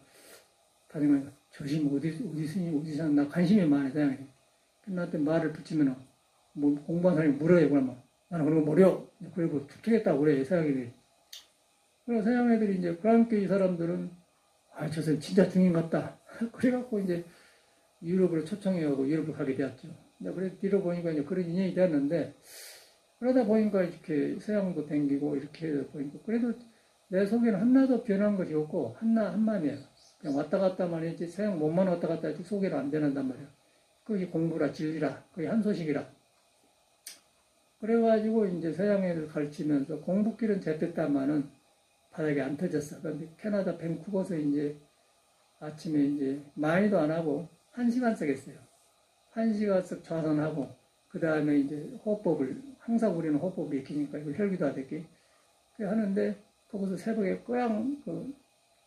다니까 저 스님 어디 스님 어디 사는 나 관심이 많아 서양에. 나한테 말을 붙이면은 뭐 공부한 사람이 물어요. 그러면 나는 그런 거 모르요. 그리고 죽겠다고 그래 서양 애들이. 그래서 서양 애들이 이제 그러니까 이 사람들은 저 사람 진짜 중인 같다. 그래갖고 이제 유럽으로 초청해가고 유럽을 가게 되었죠. 그래서 뒤로 보니까 이제 그런 인연이 되었는데 그러다 보니까 이렇게 서양도 댕기고 이렇게 보니까 그래도 내 속에는 하나도 변한 것이 없고 한마음이에요. 그냥 왔다 갔다만 했지 서양 몸만 왔다 갔다 했지 속에는 안 변한단 말이에요. 그게 공부라 진리라 그게 한 소식이라. 그래가지고 이제 서양 애들 가르치면서 공부길은 잡혔다마는 바닥에 안 터졌어. 그런데 캐나다 밴쿠버에서 이제 아침에 이제 많이도 안 하고 1시간씩 했어요. 1시간씩 좌선하고 그 다음에 이제 호흡법을 항상 우리는 호흡법을 익히니까 이걸 혈기도 하듯이 하는데 거기서 새벽에 꼬양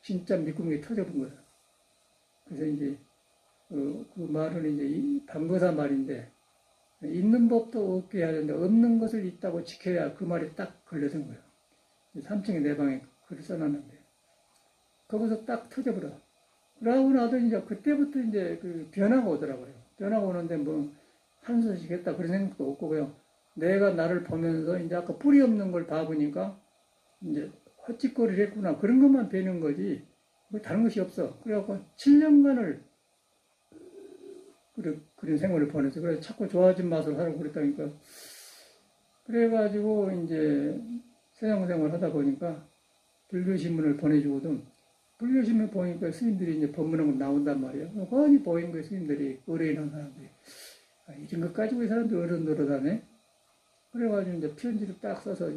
진짜 미꾸미가 터져본 거예요. 그래서 이제 그 말은 이제 방거사 말인데 있는 법도 없게 해야 되는데 없는 것을 있다고 지켜야 그 말이 딱 걸려진 거예요. 3층에 내 방에 글을 써놨는데 거기서 딱 터져버려. 그러고 나도 이제 그때부터 이제 그 변화가 오더라고요. 변화가 오는데 뭐 한 소식 했다 그런 생각도 없고 그냥 내가 나를 보면서 이제 아까 뿌리 없는 걸 봐보니까 이제 헛짓거리를 했구나 그런 것만 배는 거지 뭐 다른 것이 없어. 그래갖고 7년간을 그런 생활을 보냈어요. 그래서 자꾸 좋아진 맛으로 살고 그랬다니까. 그래가지고 이제 서양 생활을 하다 보니까 불교신문을 보내주거든. 불교신문 보니까 스님들이 이제 법문하고 나온단 말이에요. 뻔히 보인 거예요, 스님들이. 의뢰인한 사람들이. 이런 것 가지고 이 사람들 어른 노릇하네. 그래가지고 이제 편지를 딱 써서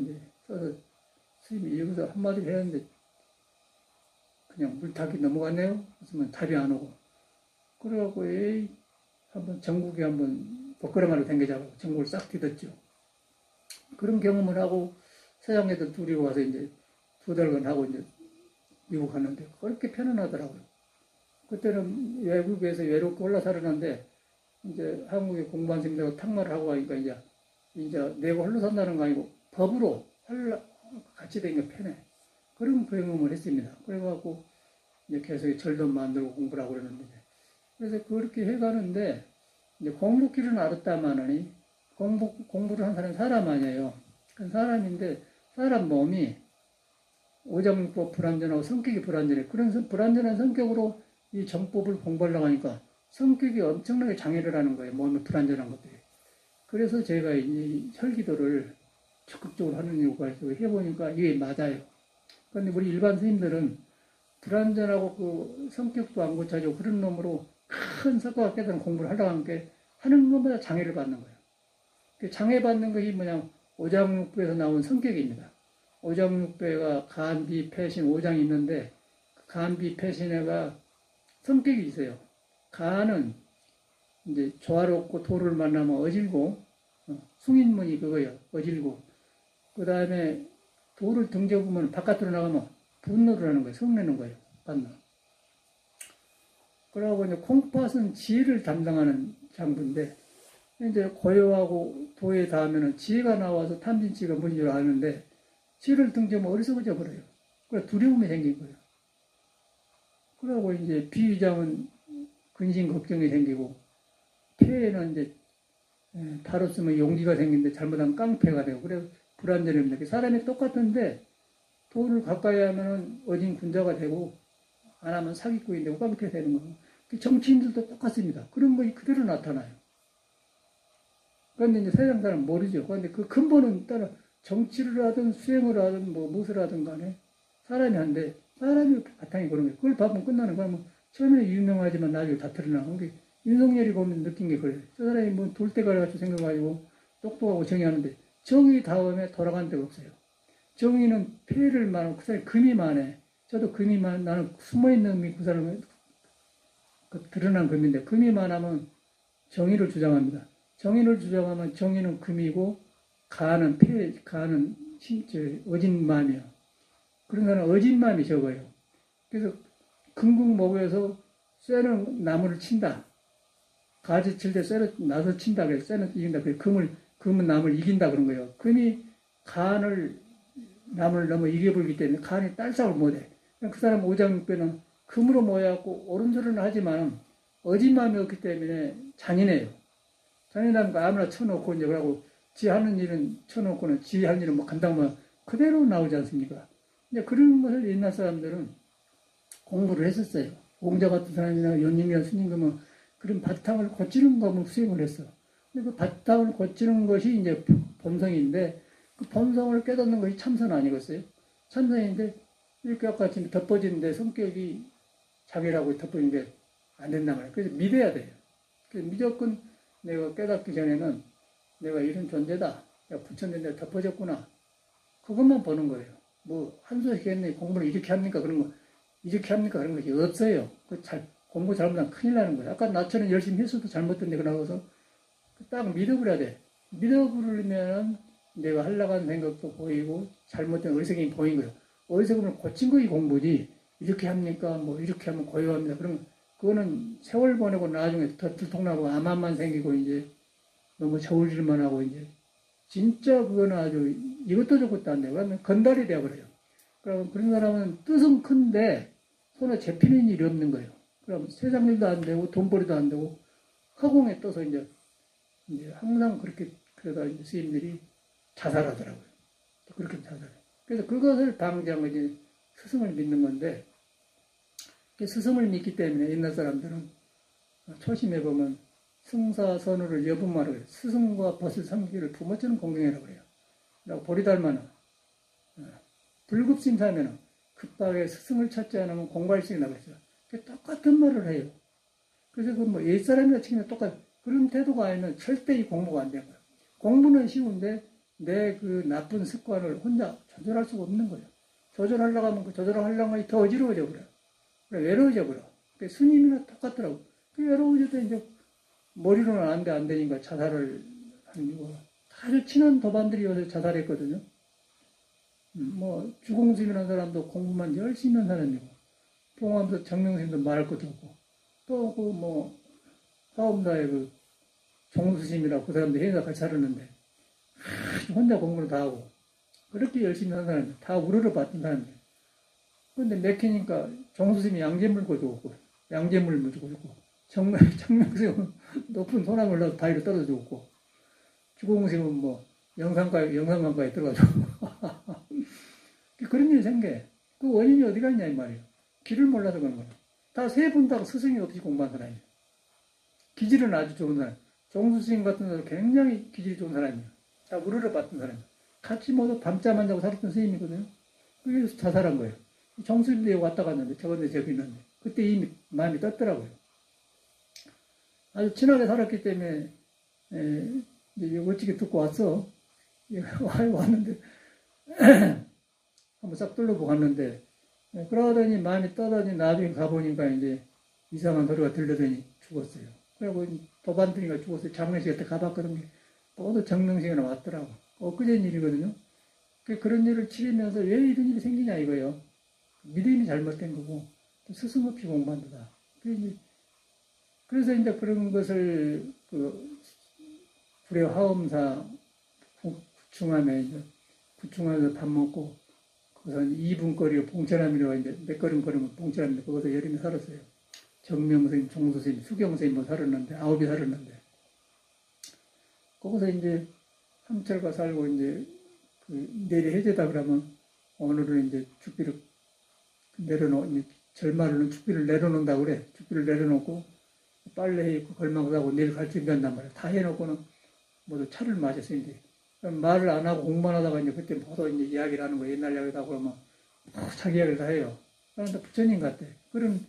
스님이 여기서 한마디를 했는데 그냥 물타기 넘어갔네요. 그랬으면 답이 안 오고. 그래갖고 한번 전국에 한번 복걸음하러 댕겨자고 전국을 싹 뒤졌죠. 그런 경험을 하고 서양 애들 둘이 와서 이제 2달간 하고 이제 미국 갔는데 그렇게 편안하더라고요. 그때는 외국에서 외롭게 올라살았는데 이제 한국에 공부한 생들하고 탁말을 하고 가니까 이제 내가 홀로 산다는 거 아니고 법으로 같이 되는 게 편해. 그런 경험을 했습니다. 그래갖고 이제 계속 절도 만들고 공부를 하고 그러는데 그래서 그렇게 해가는데 이제 공부길은 알았다마는 공부를 한 사람이 사람 아니에요. 그 사람인데 사람 몸이 오장육법 불완전하고 성격이 불완전해. 그런 불완전한 성격으로 이 정법을 공부하려고 하니까 성격이 엄청나게 장애를 하는 거예요. 몸이 불완전한 것들이. 그래서 제가 이 혈기도를 적극적으로 하는 이유가 있어요. 해보니까 이게 맞아요. 그런데 우리 일반 스님들은 불완전하고 그 성격도 안 고쳐지고 그런 놈으로 큰 석가가 깨달은 공부를 하려고 하는 게 하는 것마다 장애를 받는 거예요. 그 장애받는 것이 오장육부에서 나온 성격입니다. 오장육부가 간비, 패신, 오장이 있는데 간비, 패신에가 성격이 있어요. 간은 이제 조화롭고 도를 만나면 어질고 숭인문이 그거예요. 어질고 그 다음에 도를 등져보면 바깥으로 나가면 분노를 하는 거예요. 성내는 거예요. 반나. 그러고 이제 콩팥은 지혜를 담당하는 장부인데 이제 고요하고 도에 닿으면 지혜가 나와서 탐진치가 뭔 줄 아는데 지혜를 등지면 어리석어져 버려요. 그래서 두려움이 생긴 거예요. 그러고 이제 비위장은 근심 걱정이 생기고 폐에는 이제 바로 쓰면 용기가 생기는데 잘못하면 깡패가 되고 그래서 불안전합니다. 사람이 똑같은데 도를 가까이 하면 어진 군자가 되고 안 하면 사기꾼이 되고 깡패가 되는 거예요. 정치인들도 똑같습니다. 그런 것이 그대로 나타나요. 그런데 이제 세상 사람은 모르죠. 그런데 그 근본은 따라 정치를 하든 수행을 하든 무엇을 하든 간에 사람이 한데 사람이 바탕이 그런 거예요. 그걸 봐보면 끝나는 거야. 처음에는 유명하지만 나중에 다 드러나는 게 윤석열이 보면 느낀 게 그래요. 저 사람이 돌대가리 같이 생겨가지고 똑똑하고 정의하는데 정의 다음에 돌아간 데가 없어요. 정의는 폐를 말하고 그 사람이 금이 많아. 저도 금이만, 나는 숨어있는 금이 그 사람은 그 드러난 금인데, 금이만 하면 정의를 주장합니다. 정의를 주장하면 정의는 금이고, 가는 어진 마음이요. 그런 사람은 어진 마음이 적어요. 그래서 금국목에서 쇠는 나무를 친다. 가지 칠 때 쇠를 나서 친다. 그래서 쇠는 이긴다. 그래서 금은 남을 이긴다. 그런 거예요. 금이 남을 너무 이겨버리기 때문에 간이 딸싹을 못해. 그 사람 오장육배는 금으로 모여갖고 오른손은 하지만 어진 마음이 없기 때문에 잔인해요. 잔인하면 아무나 쳐놓고 이제 그러고 지 하는 일은 쳐놓고는 지 하는 일은 뭐 간다면 그대로 나오지 않습니까? 이제 그런 것을 옛날 사람들은 공부를 했었어요. 공자 같은 사람이나 연님이나 스님 그러면 그런 바탕을 고치는 법을 수행을 했어. 근데 그 바탕을 고치는 것이 이제 본성인데 그 본성을 깨닫는 것이 참선 아니겠어요? 참선인데 이렇게 아까 지금 덮어지는데 성격이 자기라고 덮어지는데 안 된단 말이에요. 그래서 믿어야 돼요. 그래서 무조건 내가 깨닫기 전에는 내가 이런 존재다. 내가 부처님한테 덮어졌구나. 그것만 보는 거예요. 뭐 한소식 했네. 공부를 이렇게 합니까? 그런 거 이렇게 합니까? 그런 것이 없어요. 공부 잘못하면 큰일 나는 거예요. 아까 나처럼 열심히 했어도 잘못된 데가 나와서 딱 믿어버려야 돼. 믿어버리면 내가 하려고 하는 생각도 보이고 잘못된 어리석음이 보인 거예요. 어리석음을 고친 것이 공부지 이렇게 합니까? 뭐 이렇게 하면 고요합니다. 그러면 그거는 세월 보내고 나중에 더 들통나고 암만 생기고 이제 너무 저울질만 하고 이제 진짜 그거는 아주 이것도 저것도 안 돼요. 그러면 건달이 되어버려요. 그럼 그런 사람은 뜻은 큰데 손에 잡히는 일이 없는 거예요. 그럼 세상 일도 안 되고 돈벌이도 안 되고 허공에 떠서 이제 항상 그렇게 그러다 이제 스님들이 자살하더라고요. 그렇게 자살해요. 그래서 그것을 방지한 것이 스승을 믿는 건데 스승을 믿기 때문에 옛날 사람들은 초심에 보면 승사선우를 여분마로 해요. 스승과 벗을 삼기를 부모처럼 공경해라고 그래요. 그리고 보리달마는 불급심사면은 급하게 스승을 찾지 않으면 공부할 수 있다고 했어요. 똑같은 말을 해요. 그래서 그 뭐 옛사람이나 치면 그런 태도가 아니면 절대 이 공부가 안 되는 거예요. 공부는 쉬운데 내 그 나쁜 습관을 혼자 조절할 수가 없는 거예요. 조절하려고 하면 그 조절하려는 것이 더 어지러워져 버려요. 외로워져 버려. 스님이나 똑같더라고. 그 외로워져도 이제 머리로는 안 되니까 자살을 하는 거고. 아주 친한 도반들이 요새 자살했거든요. 뭐 주공스님이라는 사람도 공부만 열심히 한 사람이고 봉암도 정명스님도 말할 것도 없고 또 그 뭐 화엄사의 그 종수심이라고 그 사람도 회사 같이 살았는데 혼자 공부를 다 하고 그렇게 열심히 한 사람이 다 우러러 봤던 사람이에요. 그런데 맥히니까 종수심이 양재물 거주고 양재물 묻고 있고 정명스님은 높은 소나무를 넣어서 바위로 떨어져 죽었고 주공스님은 뭐 영상관과에 들어가지고 그런 일이 생겨. 그 원인이 어디 갔냐 이 말이에요. 길을 몰라서 그런 거예요. 다 세 분 다 스승이 없이 공부한 사람이에요. 기질은 아주 좋은 사람. 종수스님 같은 사람 굉장히 기질이 좋은 사람이에요. 다 우러러 봤던 사람이에요. 같이 모두 밤잠 안 자고 살았던 스님이거든요. 그래서 자살한 거예요. 종수님도 왔다 갔는데 저번에 저기 있는데 그때 이미 마음이 떴더라고요. 아주 친하게 살았기 때문에 이제 어찌게 듣고 왔어. 왔는데 한번 싹 둘러보고 갔는데 그러더니 마음이 떠더니 나중에 가보니까 이제 이상한 소리가 들려더니 죽었어요. 그리고 도반둥이가 죽었어요. 장례식에 가봤거든요. 모두 정명식이나 왔더라고. 엊그제 일이거든요. 그런 일을 치르면서 왜 이런 일이 생기냐 이거예요. 믿음이 잘못된 거고 또 스승 없이 공부한다. 그래서 이제 그런 것을 불의 화엄사 구충함에 이제 구충함에서 밥 먹고 거기서 2분 거리로 봉천함이라고 이제 몇 걸음 걸으면 봉천함인데 거기서 여름에 살았어요. 정명선생님, 종수선생님, 수경선생님 뭐 살았는데 9이 살았는데 거기서 이제 삼철과 살고 이제 내리 해제다 그러면 오늘은 이제 죽비를 절말로는 죽비를 내려놓는다고 그래. 죽비를 내려놓고 빨래 입고 걸망 사고 내일 갈 준비한단 말이야. 다 해놓고는 모두 차를 마셨어 이제. 말을 안 하고 공부만 하다가 이제 그때 모두 이제 이야기를 하는 거예요. 옛날 이야기다 그러면 자기 이야기를 다 해요. 그런데 부처님 같아. 그런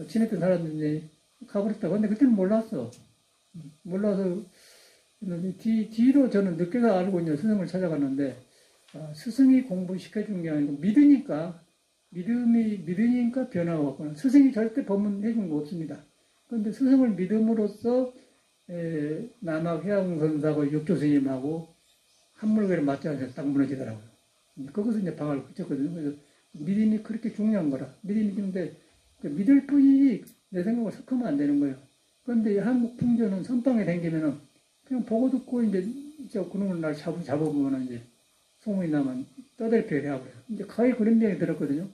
지냈던 사람들이 가버렸다고. 근데 그때는 몰랐어. 몰라서 뒤로 저는 늦게서 알고 있는 스승을 찾아갔는데 스승이 공부시켜준 게 아니고 믿으니까 믿으니까 변화가 왔구나. 스승이 절대 법문해 준 거 없습니다. 그런데 스승을 믿음으로써 남학 해양선사고 육조스님하고 한물개를 맞지 않아서 딱 무너지더라고요. 거기서 이제 방을 그쳤거든요. 그래서 믿음이 그렇게 중요한 거라. 믿음이 중요한데 믿을 뿐이지 내 생각을 섞으면 안 되는 거예요. 그런데 한국 풍조는 선방에 댕기면은 그냥 보고 듣고 이제 그놈을 날 잡아보면 이제 소문이 나면 떠들피를 해야 그래요. 이제 거의 그런 병이 들었거든요.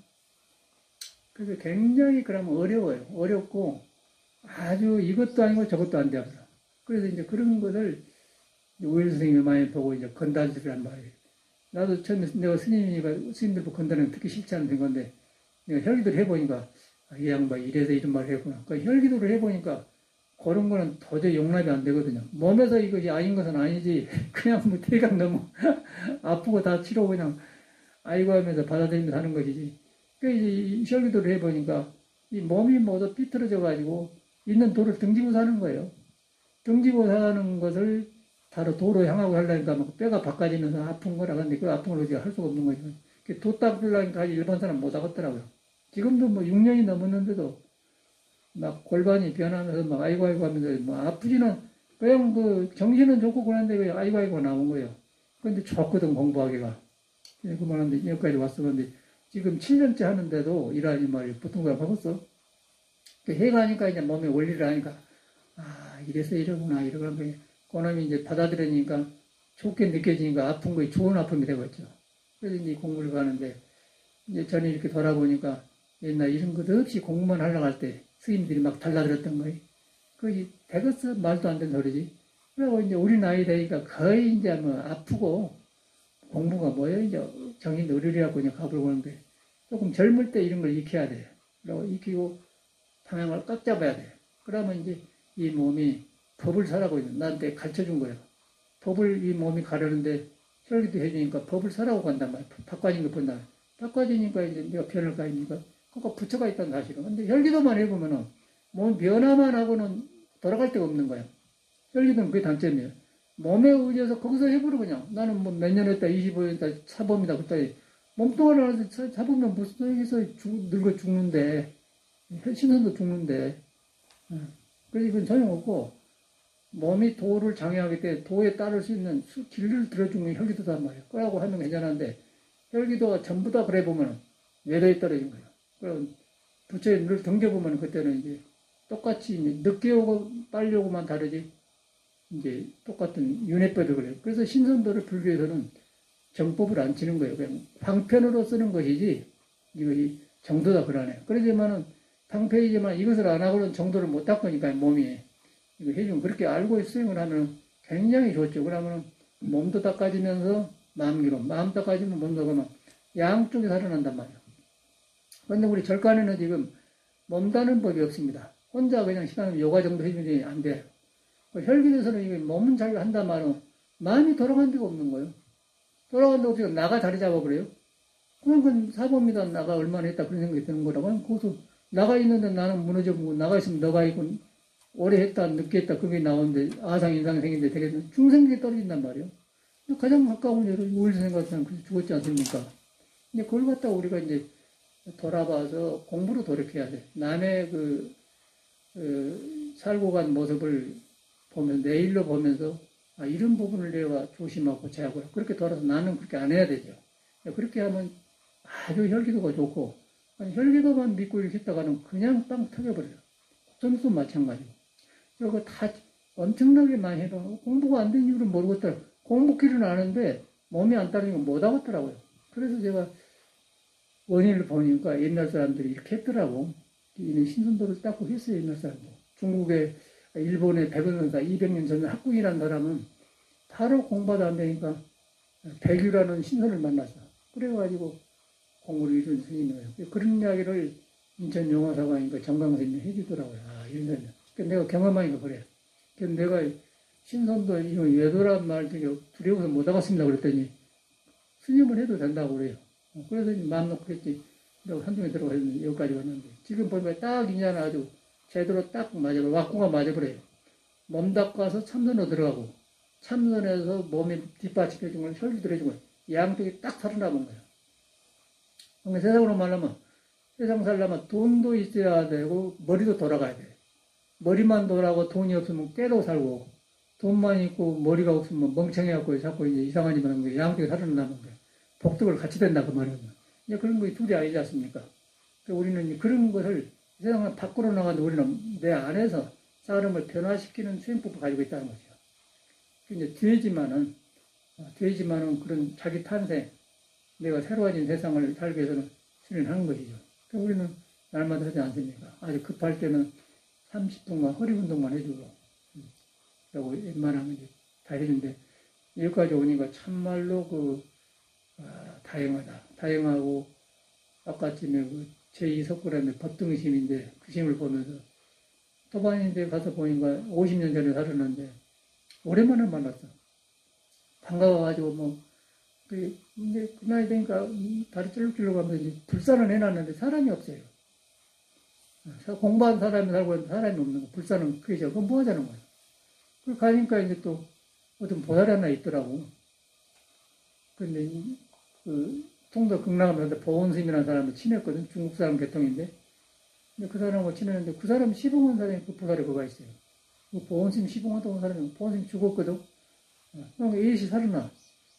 그래서 굉장히 그러면 어려워요. 어렵고 아주 이것도 아니고 저것도 안 되더라. 그래서 이제 그런 것을 오일 선생님이 많이 보고 이제 건단지란 말이에요. 나도 처음에 내가 스님들 보고 건다는 듣기 싫지 않은 건데 내가 혈기도를 해보니까 이 양반 이래서 이런 말을 했구나. 그러니까 혈기도를 해보니까 그런 거는 도저히 용납이 안 되거든요. 몸에서 이것이 아닌 것은 아니지. 그냥 뭐 대강 너무 아프고 다 치료고 그냥 아이고 하면서 받아들이면서 하는 것이지. 그러니까 이 혈기도를 해보니까 이 몸이 모두 삐뚤어져가지고 있는 도를 등지고 사는 거예요. 등지고 사는 것을 바로 도로 향하고 하려니까 막 뼈가 바꿔지면서 아픈 거라. 근데 그 아픈 걸 우리가 할 수가 없는 거죠. 도 닦으려니까 일반 사람 못 하겠더라고요. 지금도 뭐 6년이 넘었는데도 막 골반이 변하면서 막 아이고 하면서 뭐 아프지는 그냥 그 정신은 좋고 그런데 그 아이고 나온 거예요. 그런데 좋거든 공부하기가. 그만한데 여기까지 왔어. 그런데 지금 7년째 하는데도 일하니 말이 보통 거야 하겠어. 해가니까 이제 몸에 원리를 하니까 아 이래서 이러구나 이러는 거예요. 그놈이 이제 받아들이니까 좋게 느껴지니까 아픈 거에 좋은 아픔이 되고 있죠. 그래서 이제 공부를 가는데 이제 저는 이렇게 돌아보니까 옛날 이런 것 없이 공부만 하려고 할 때 스님들이 막 달라들었던 거예요. 그게 되겠어? 말도 안 되는 소리지. 그리고 이제 우리 나이 되니까 거의 이제 뭐 아프고 공부가 뭐예요? 이제 정신 어리려고 그냥 가불고 하는데 조금 젊을 때 이런 걸 익혀야 돼요. 그리고 익히고 방향을 꽉 잡아야 돼요. 그러면 이제 이 몸이 법을 사라고 나한테 가르쳐 준 거예요. 법을 이 몸이 가려는데 혈기도 해주니까 법을 사라고 간단 말이에요. 바꿔진 거 본다. 바꿔지니까 이제 내가 변을 가니까 그거 부처가 있다는 사실은. 근데 혈기도만 해보면은 몸 변화만 하고는 돌아갈 데가 없는 거예요. 혈기도는 그게 단점이에요. 몸에 의지해서 거기서 해보려 그냥. 나는 뭐 몇 년 했다, 25년 했다, 사범이다, 그랬더니 몸뚱아리 하나서 사보면 무슨 여기서 늙어 죽는데, 신선도 죽는데. 그래서 이건 소용없고, 몸이 도를 장애하기 때문에 도에 따를 수 있는 길을 들어주는 게 혈기도단 말이에요. 그러고 하면 괜찮은데, 혈기도가 전부 다 그래 보면 외도에 떨어진 거예요. 그럼 부처에 늘 던져보면 그때는 이제 똑같이 이제 늦게 오고 빨리 오고만 다르지, 이제 똑같은 윤회법이 그래요. 그래서 신선도를 불교에서는 정법을 안 치는 거예요. 그냥 방편으로 쓰는 것이지, 이것이 정도다 그러네요. 그러지만은 방편이지만 이것을 안 하고는 정도를 못 닦으니까 몸이. 이거 해주면 그렇게 알고 수행을 하면 굉장히 좋죠. 그러면 몸도 닦아지면서 마음기로, 마음 닦아지면 몸도 그러면 양쪽이 살아난단 말이에요. 그런데 우리 절간에는 지금 몸다는 법이 없습니다. 혼자 그냥 시간을 요가 정도 해주지 안 돼요. 혈기도에서는 이게 몸은 잘 한단 말은 마음이 돌아간 데가 없는 거예요. 돌아간 데가 없으니까 나가 자리 잡아버려요. 그런 건 사범이다. 나가 얼마나 했다. 그런 생각이 드는 거라고. 거기서 나가 있는데 나는 무너져보고 나가 있으면 너가 있고 오래 했다, 늦게 했다. 그게 나오는데 아상, 인상이 생긴데 되게 중생들이 떨어진단 말이에요. 가장 가까운 예로 우일생 같은 사람 죽었지 않습니까? 근데 그걸 갖다가 우리가 이제 돌아봐서 공부로 돌이켜야 돼. 남의 살고 간 모습을 보면서, 내일로 보면서, 아, 이런 부분을 내가 조심하고 고쳐야 하고, 그렇게 돌아서 나는 그렇게 안 해야 되죠. 그렇게 하면 아주 혈기도가 좋고, 아니, 혈기도만 믿고 이렇게 했다가는 그냥 빵 터져버려요. 점수 마찬가지고. 그리고 다 엄청나게 많이 해도 공부가 안 된 이유를 모르겠더라고요. 공부기는 아는데 몸이 안 따르니까 못 하겠더라고요. 그래서 제가 원인을 보니까 옛날 사람들이 이렇게 했더라고. 이런 신선도를 닦고 했어요, 옛날 사람들. 중국에, 일본의 백원선사 200년 전에 학궁이라는 사람은 바로 공부도 안 되니까 백유라는 신선을 만났어. 그래가지고 공부를 이룬 스님이에요. 그런 이야기를 인천 용화사관이니까 정강스님이 해주더라고요. 아, 이런 거. 내가 경험하니까 그래. 내가 신선도 이거 외도란 말 중에 두려워서 못 하겠습니다 그랬더니 스님을 해도 된다고 그래요. 그래서 마음 놓고 했지. 내가 한중에 들어가서 여기까지 왔는데 지금 보니까 딱 인자는 아주 제대로 딱 맞아요. 왁구가 맞아버려요. 몸 닦아서 참선으로 들어가고 참선에서 몸에 뒷받침해준 걸 혈기 들어준 거예요. 양쪽이 딱 살아남은 거예요. 그러니까 세상으로 말하면 세상 살려면 돈도 있어야 되고 머리도 돌아가야 돼. 머리만 돌아가고 돈이 없으면 깨도 살고 돈만 있고 머리가 없으면 멍청해갖고 자꾸 이제 이상한 짓 하는 거예요. 양쪽에 살아난다는 거예요. 복덕을 같이 된다 그 말이거든요. 이제 그런 거 둘이 아니지 않습니까? 그러니까 우리는 그런 것을 세상을 밖으로 나가는데 우리는 내 안에서 사람을 변화시키는 수행법을 가지고 있다는 거죠. 이제 되지만은 그런 자기 탄생, 내가 새로워진 세상을 살기 위해서는 수련하는 것이죠. 그러니까 우리는 날마다 하지 않습니까? 아주 급할 때는 30분간 허리 운동만 해주고, 그리고 웬만하면 이제 다 해주는데, 여기까지 오니까 참말로 다행하다. 다행하고, 아까쯤에 제2석굴암의 법등심인데, 그 심을 보면서, 토반인데 가서 보니까 50년 전에 살았는데, 오랜만에 만났어. 반가워가지고, 이제 그 나이 되니까 다리 쫄룩쫄룩 하면서 이제 불산을 해놨는데 사람이 없어요. 공부한 사람이 살고 있는데 사람이 없는 거. 불산은 그게죠. 그럼 뭐 하자는 거예요. 그 가니까 이제 또 어떤 보살 하나 있더라고. 근데 통도 극락하면서 보온스님이라는 사람을 친했거든. 중국 사람 계통인데. 근데 그 사람하고 친했는데 그 사람 시봉한 사람이 그 보살에 거가 있어요. 그 보온스님 시봉하던 그 사람이 보온스님 죽었거든. 그러니까 이것이 살아나.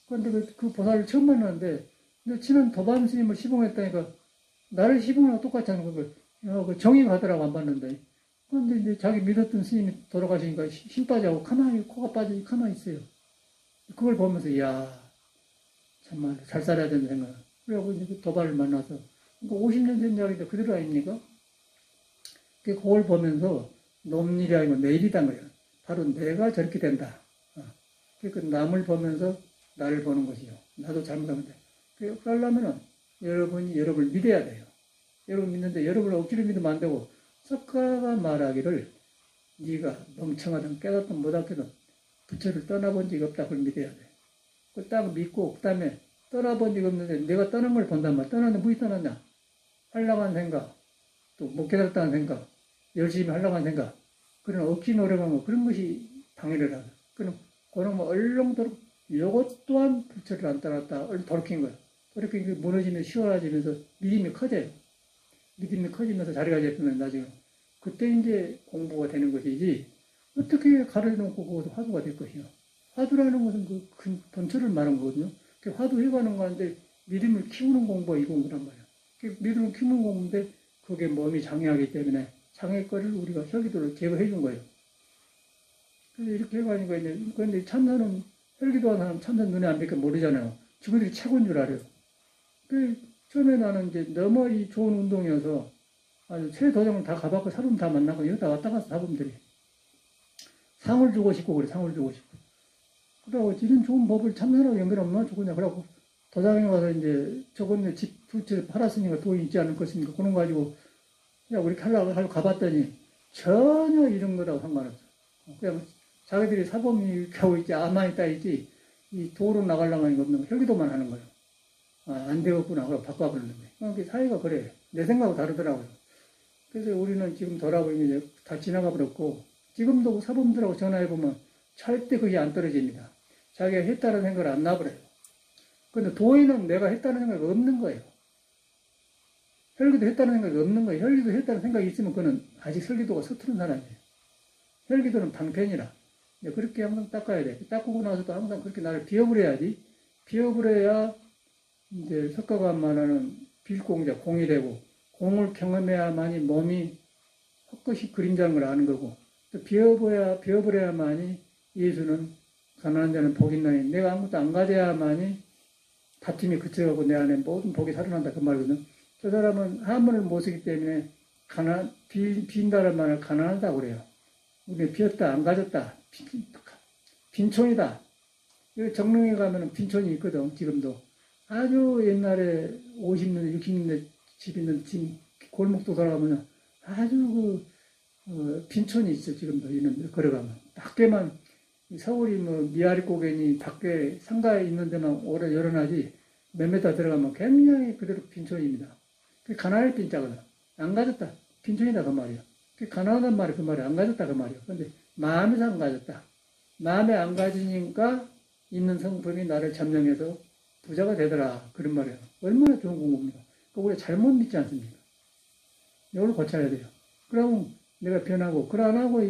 그런데 그 보살을 처음 만났는데, 근데 친한 도반 스님을 시봉했다니까, 나를 시봉하고 똑같이 하는 거예요. 그 정이 가더라고, 안 봤는데. 그런데 이제 자기 믿었던 스님이 돌아가시니까 힘 빠져고 가만히, 코가 빠지고 가만히 있어요. 그걸 보면서, 이야, 정말 잘 살아야 된다 생각. 그래갖고 이제 그 도발을 만나서, 그러니까 50년 된 이야기인데 그대로 아닙니까? 그걸 보면서, 놈 일이 아니고 내 일이란 거예요. 바로 내가 저렇게 된다. 그러니까 남을 보면서 나를 보는 것이요. 나도 잘못하면 돼. 그러려면은 여러분이 여러분을 믿어야 돼요. 여러분 믿는데 여러분을 억지로 믿으면 안 되고, 석가가 말하기를 네가 멍청하든 깨닫든 못하든 부처를 떠나본 적이 없다. 그걸 믿어야 돼. 그걸 딱 믿고, 그 다음에 떠나본 적이 없는데 내가 떠난 걸 본단 말이야. 떠났는데 무엇이 떠났냐? 하려고 한 생각, 또 못 깨닫다는 생각, 열심히 하려고 한 생각, 그런 억지 노력한 거, 그런 것이 방해를 하고, 그런 거 얼렁도록 이것 또한 부처를 안 따랐다. 얼른 돌이킨 거야. 돌이킨 무너지면 시원해지면서 믿음이 커져요. 믿음이 커지면서 자리가 잡히면 나중에 그때 이제 공부가 되는 것이지, 어떻게 가려놓고 그것도 화두가 될 것이요. 화두라는 것은 그 큰 본처를 말하는 거거든요. 화두 해가는 거는데 믿음을 키우는 공부가 이 공부란 말이야. 믿음을 키우는 공부인데 그게 몸이 장애하기 때문에 장애거리를 우리가 혈기도를 제거해 준 거예요. 그래서 이렇게 해가니까 이제, 그런데 참선은 혈기도 하는 사람 참선 눈에 안 뵙게 모르잖아요. 지구들이 최고인 줄 알아요. 처음에 나는 이제 너무 이 좋은 운동이어서 아주 새 도장을 다 가봤고 사람 다 만나고 여기다 왔다 갔어 사범들이. 상을 주고 싶고 그래, 상을 주고 싶고. 그러고 이런 좋은 법을 참선하고 연결하면 얼마나 좋겠냐. 그러고 도장에 와서 이제 저번에 집 두 채 팔았으니까 돈이 있지 않을 것이니까 그런 거 가지고 야, 우리 하려고 가봤더니 전혀 이런 거라고 상관없어. 그냥 자기들이 사범이 이렇게 하고 있지, 아만 있다 있지, 이 도로 나가려고 하는 거 없는 거, 혈기도만 하는 거예요. 안 되겠구나. 그러고 바꿔버렸는데. 그러니까 사회가 그래. 내 생각하고 다르더라고요. 그래서 우리는 지금 돌아보면 이제 다 지나가 버렸고, 지금도 사범들하고 전화해보면 절대 그게 안 떨어집니다. 자기가 했다는 생각을 안 나버려요. 근데 도에는 내가 했다는 생각이 없는 거예요. 혈기도 했다는 생각이 없는 거예요. 혈기도 했다는 생각이 있으면 그는 아직 설기도가 서투른 사람이에요. 혈기도는 방편이라. 그렇게 항상 닦아야 돼. 닦고 나서도 항상 그렇게 나를 비업을 해야지. 비업을 해야 이제 석가가 말하는 빌공자, 공이 되고, 공을 경험해야만이 몸이 헛것이 그림자인 걸 아는 거고, 또 비업을 해야만이 예수는 가난한 자는 복이 있나니, 내가 아무것도 안 가져야만이 다툼이 그쳐가고 내 안에 모든 복이 살아난다. 그 말이거든. 저 사람은 한문을 못 쓰기 때문에 빈다는 말을 가난하다고 그래요. 우리 비었다, 안 가졌다, 빈촌이다. 여기 정릉에 가면은 빈촌이 있거든, 지금도. 아주 옛날에 50년대, 60년대 집 있는 골목도 돌아가면 아주 빈촌이 있어, 지금도. 이런 걸어가면. 밖에만, 서울이 미아리 고개니 밖에 상가에 있는 데만 오래 열어놔지 몇 메타 들어가면 굉장히 그대로 빈촌입니다. 그 가난할 빈자거든. 안 가졌다. 빈촌이다, 그 말이야. 그 가난하단 말이 그 말이야. 안 가졌다, 그 말이야. 근데 마음에서 안 가졌다. 마음에 안 가지니까 있는 성품이 나를 점령해서 부자가 되더라. 그런 말이에요. 얼마나 좋은 공부입니까? 그거 우리가 잘못 믿지 않습니까? 이걸 고쳐야 돼요. 그러면 내가 변하고, 그걸 안 하고,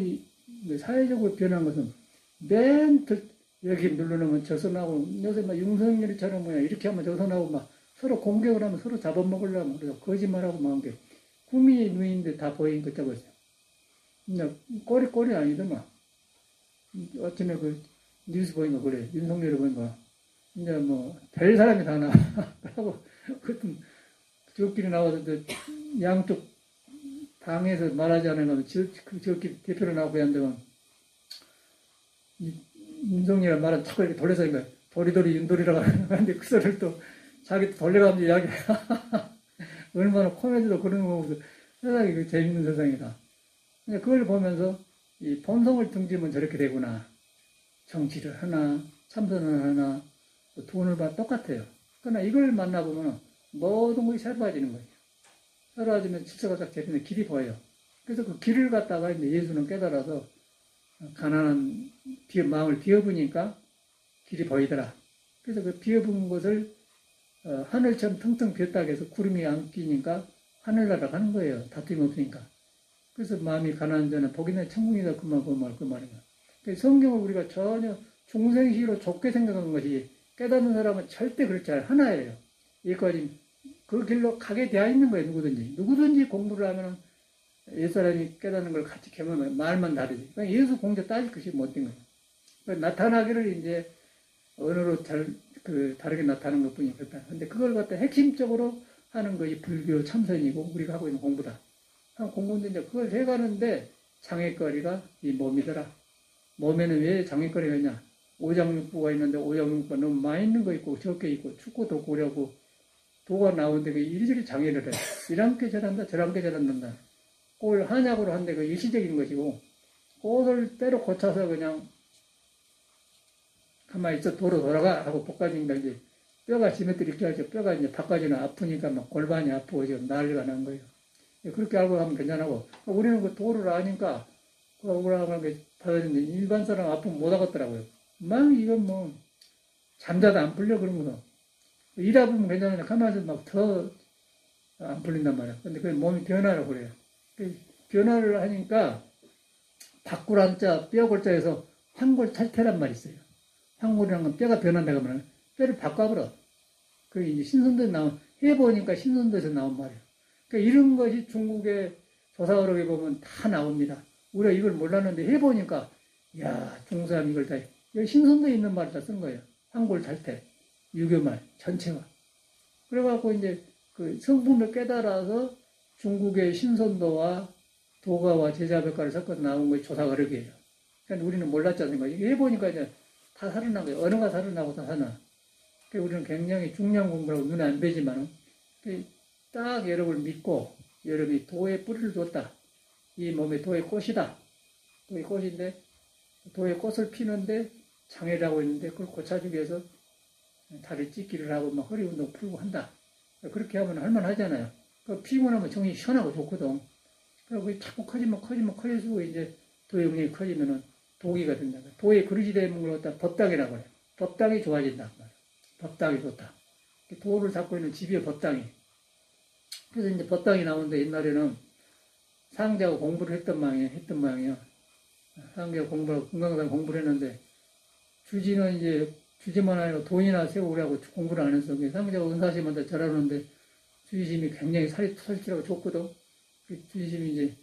사회적으로 변한 것은 여기 눌러놓으면 저서 나오고, 요새 막 윤석열이처럼 뭐야, 이렇게 하면 저서 나오고, 막 서로 공격을 하면 서로 잡아먹으려고, 그래서 거짓말하고 막 게, 구미 누이인데 다 보인 것 잡았어요. 그냥 꼬리 아니더만. 어쩌네 그 뉴스 보니까 그래. 윤석열이 보니까. 이제 뭐, 별 사람이 다 나와. 그러고, 그것도 저끼리 나와서 양쪽 당에서 말하지 않으면 저끼리 대표로 나오고 한다면, 윤석열이란 말은 자꾸 이렇게 돌려서 이거 도리도리 윤돌이라고 하는데 그 소리를 또 자기 돌려가면서 이야기해. 얼마나 코미디도 그런 거 보면서 세상이 그 재밌는 세상이다. 그걸 보면서 이 본성을 등지면 저렇게 되구나. 정치를 하나, 참선을 하나, 돈을 받아 똑같아요. 그러나 이걸 만나보면 모든 것이 새로워지는 거예요. 새로워지면 질서가 딱 잡히는 길이 보여요. 그래서 그 길을 갖다가 이제 예수는 깨달아서 가난한 마음을 비워보니까 길이 보이더라. 그래서 그 비워본 것을 하늘처럼 텅텅 비었다 해서 구름이 안 끼니까 하늘나라 가는 거예요. 다툼이 없으니까. 그래서 마음이 가난한 자는 복이 있는 천국이다. 그 말이야. 성경을 우리가 전혀 중생시로 좁게 생각하는 것이 깨닫는 사람은 절대 그렇지 않아요. 하나예요. 여기까지 그 길로 가게 되어 있는 거예요. 누구든지 공부를 하면 옛사람이 깨닫는 걸 같이 경험해요. 말만 다르지. 그러니까 예수 공자 따질 것이 못된 거예요. 그러니까 나타나기를 이제 언어로 다르게 나타나는 것 뿐이야. 근데 그걸 갖다 핵심적으로 하는 것이 불교 참선이고 우리가 하고 있는 공부다. 공부인데 이제 그걸 해가는데 장애거리가 이 몸이더라. 몸에는 왜 장애거리가 있냐? 오장육부가 있는데 오장육부가 너무 많이 있는 거 있고 적게 있고 춥고 덥고 그러고 도가 나오는데 그 이리저리 장애를 해. 이랑게 잘한다 저랑게 잘한다. 그걸 한약으로 한데 그 일시적인 것이고 그것을 때로 고쳐서 그냥 가만히 있어 도로 돌아가 하고 볶아주니까 이제 뼈가 지мет들이 이렇게 하죠. 뼈가 이제 바꿔지는 아프니까 막 골반이 아프고 지금 난리가 난 거예요. 그렇게 알고 가면 괜찮고 우리는 그 도를 아니까 그 억울하는 게 받아주는데 일반 사람 아프면 못 하겠더라고요. 막 이건 뭐 잠자도 안 풀려 그런 거는 일하다 보면 괜찮은데 가만히 막 더 안 풀린단 말이야. 근데 그 몸이 변화를 그래요. 변화를 하니까 바꾸란자 뼈골자에서 황골탈퇴란 말이 있어요. 황골이라는 건 뼈가 변한다고 하면 뼈를 바꿔버려. 그게 이제 신선도에 해보니까 신선도에서 나온 말이에요. 그러니까 이런 것이 중국의 조사어록에 보면 다 나옵니다. 우리가 이걸 몰랐는데 해보니까, 야 중국 사람 이걸 다, 여기 신선도에 있는 말을 다 쓴 거예요. 황골탈퇴, 유교말, 전체가. 그래갖고 이제 그 성품을 깨달아서 중국의 신선도와 도가와 제자백과를 섞어서 나온 것이 조사어록이에요. 그러니까 우리는 몰랐지 않습니까? 이게 해보니까 이제 다 살아난 거예요. 언어가 살아나고 다 살아나. 그러니까 우리는 굉장히 중요한 공부라고 눈에 안 뵈지만, 딱 여러분을 믿고, 여러분이 도에 뿌리를 뒀다. 이 몸에 도의 꽃이다. 도의 꽃인데, 도의 꽃을 피는데, 장애라고 있는데, 그걸 고쳐주기 위해서 다리 찢기를 하고, 막 허리 운동 풀고 한다. 그렇게 하면 할만하잖아요. 그 피고 나면 정신이 시원하고 좋거든. 그리고 자꾸 커질수록 이제 도의 운이 커지면은 도기가 된다. 도의 그릇이 되는 걸 갖다 법당이라고 해요. 법당이 좋아진다. 법당이 좋다. 도를 잡고 있는 집이에요, 법당이. 그래서 이제 법당이 나오는데 옛날에는 상자가 공부를 했던 모양이에요. 상자가 금강산 공부를 했는데 주지는 이제 주지만 아니라 돈이나 세우라고 공부를 안 해서 상자가 은사심한테 잘하는데 주지심이 굉장히 살이 털치라고 좋거든. 그 주지심이 이제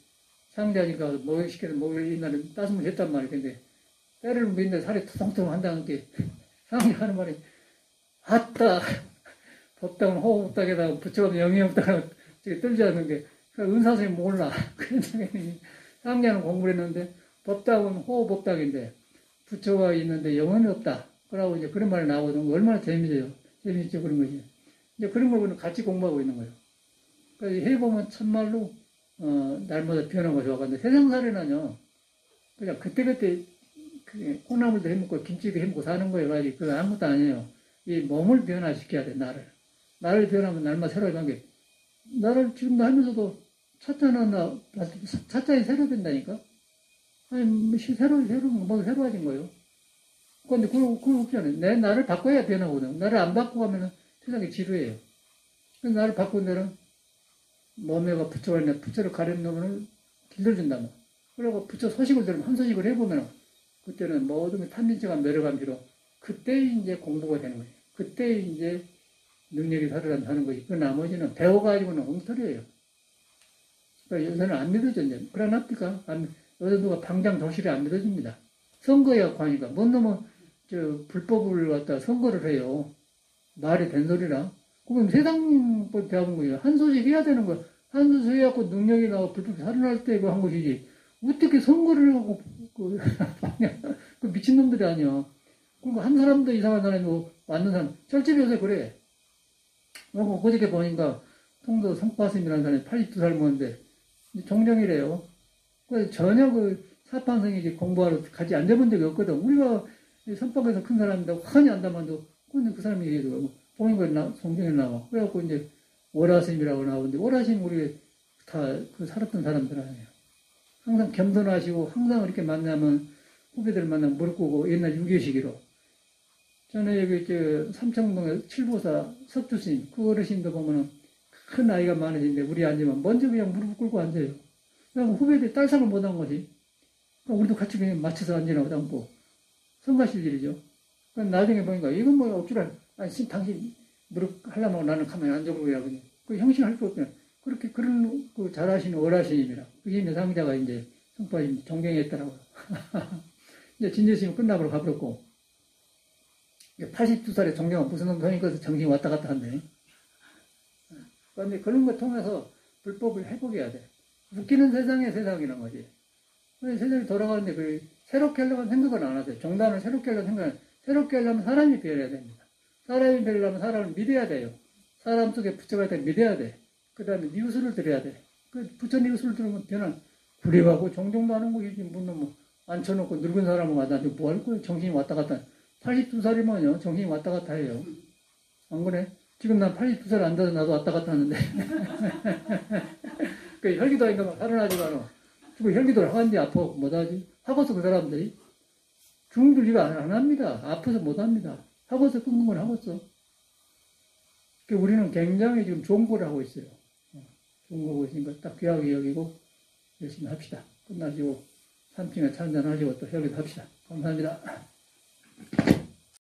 상자니까 목욕시켜서 목욕을 옛날에 따스물 했단 말이에요. 근데 때를 믿는데 살이 투성투성 한다는 게 상자 하는 말이 아따 법당은 호흡법당에다가 붙여가면 영의법당을 떨지 않는 게 은사선이 몰라. 그래서 상자는 공부를 했는데 법당은 호흡법당인데 부처가 있는데 영혼이 없다. 그러고 이제 그런 말이 나오거든. 얼마나 재미있죠, 그런 거지. 이제 그런 걸 같이 공부하고 있는 거예요. 그러니까 해보면 참말로, 날마다 변화가 좋아가는데 세상살이는요, 그냥 그때그때, 콩나물도 해먹고 김치도 해먹고 사는 거예요. 가지고 그거 아무것도 아니에요. 이 몸을 변화시켜야 돼, 나를. 나를 변하면 날마다 새로워지는 게, 나를 지금 하면서도 차자에 새로 된다니까? 아니, 새로워진 거예요. 근데 그거 없잖아요. 나를 바꿔야 변하거든. 나를 안 바꾸고 하면 세상이 지루해요. 그래서 나를 바꾼 데는 몸에가 부처가 있는데 부처를 가려놓으면 길들여준다면. 그리고 부처 소식을 들으면 한 소식을 해보면 그때는 모든 게 탐진치가 매력감지로 그때 이제 공부가 되는 거예요. 그때 이제 능력이 살아난다는 거지. 그 나머지는 배워가지고는 엉터리예요. 그러니까 요새는 안 믿어져, 이제. 그러나니까 요새 누가 방장 도실에 안 믿어집니다. 선거에 관이니까. 뭔 놈은 불법을 갖다 선거를 해요. 말이 된 소리라. 그럼 세상법 배워본 거예요. 한 소식 해야 되는 거야. 한 소식 해갖고 능력이 나고 불법이 살아날 때 그 한 것이지. 어떻게 선거를 하고, 그 미친놈들이 아니야. 그리고 한 사람도 이상한 사람이고, 맞는 사람. 절집에 요새 그래. 그저께 보니까, 통도 성과스님이라는 사람이 82살 먹었는데, 종정이래요. 그래서 전혀 사판성이 공부하러 같이 앉아본 적이 없거든. 우리가 선방에서 큰 사람인데, 환히 안다만도, 근데 그 사람이 얘기해도, 보니까 성경에 나와. 그래갖고 이제, 오라스님이라고 나오는데, 오라스님 우리 다 살았던 사람들 아니에요. 항상 겸손하시고, 항상 이렇게 만나면, 후배들 만나면 무릎 꿇고, 옛날 유교시기로. 전에 여기 삼청동에 칠보사 석주스님, 그 어르신도 보면은 큰 나이가 많으신데, 우리 앉으면 먼저 그냥 무릎 꿇고 앉아요. 그냥 후배들이 딸상을 못한 거지. 그러니까 우리도 같이 그냥 맞춰서 앉으라고 담고. 성가실 일이죠. 그러니까 나중에 보니까, 이건 뭐 억지로, 아니, 당신 무릎 하려면 나는 가만히 앉아보고 해야 그냥. 그 형식할 수 없잖아. 그렇게, 그런, 잘하시는 어라신님이라. 그 힘의 상자가 이제 성파님 존경했더라고요. 이제 진재심이 끝나버려 가버렸고. 82살에 존경은 무슨 놈 성이 커서 정신이 왔다 갔다 한대. 그런데 그런 거 통해서 불법을 회복해야 돼. 웃기는 세상에 세상이란 거지. 세상이 돌아가는데 새롭게 하려면 생각을 안 하세요. 정단을 새롭게 하려면 새롭게 하려면 사람이 배워야 됩니다. 사람이 배우려면 사람을 믿어야 돼요. 사람 속에 부처가 있다면 믿어야 돼. 그 다음에 니우스를 드려야 돼. 부처 니우스를 들으면 되는 구리하고 종종도 하는 거지. 뭐 앉혀놓고 늙은 사람은 와다 뭐 할 거예요. 정신이 왔다 갔다. 82살이면요. 정신이 왔다 갔다 해요. 안 그래? 지금 난 82살 앉아서 나도 왔다 갔다 하는데. 그 혈기도 아닌가 막 살아나지가 않아. 지금 혈기도를 하는데 아파. 못하지? 하고서 그 사람들이 중들 이거 안 합니다. 아파서 못합니다. 하고서 끊는 건 하고서. 우리는 굉장히 지금 좋은 걸 하고 있어요. 좋은 거 하고 있으니까 딱 귀하게 여기고 열심히 합시다. 끝나시고 3층에 찬잔하시고 또 혈기도 합시다. 감사합니다.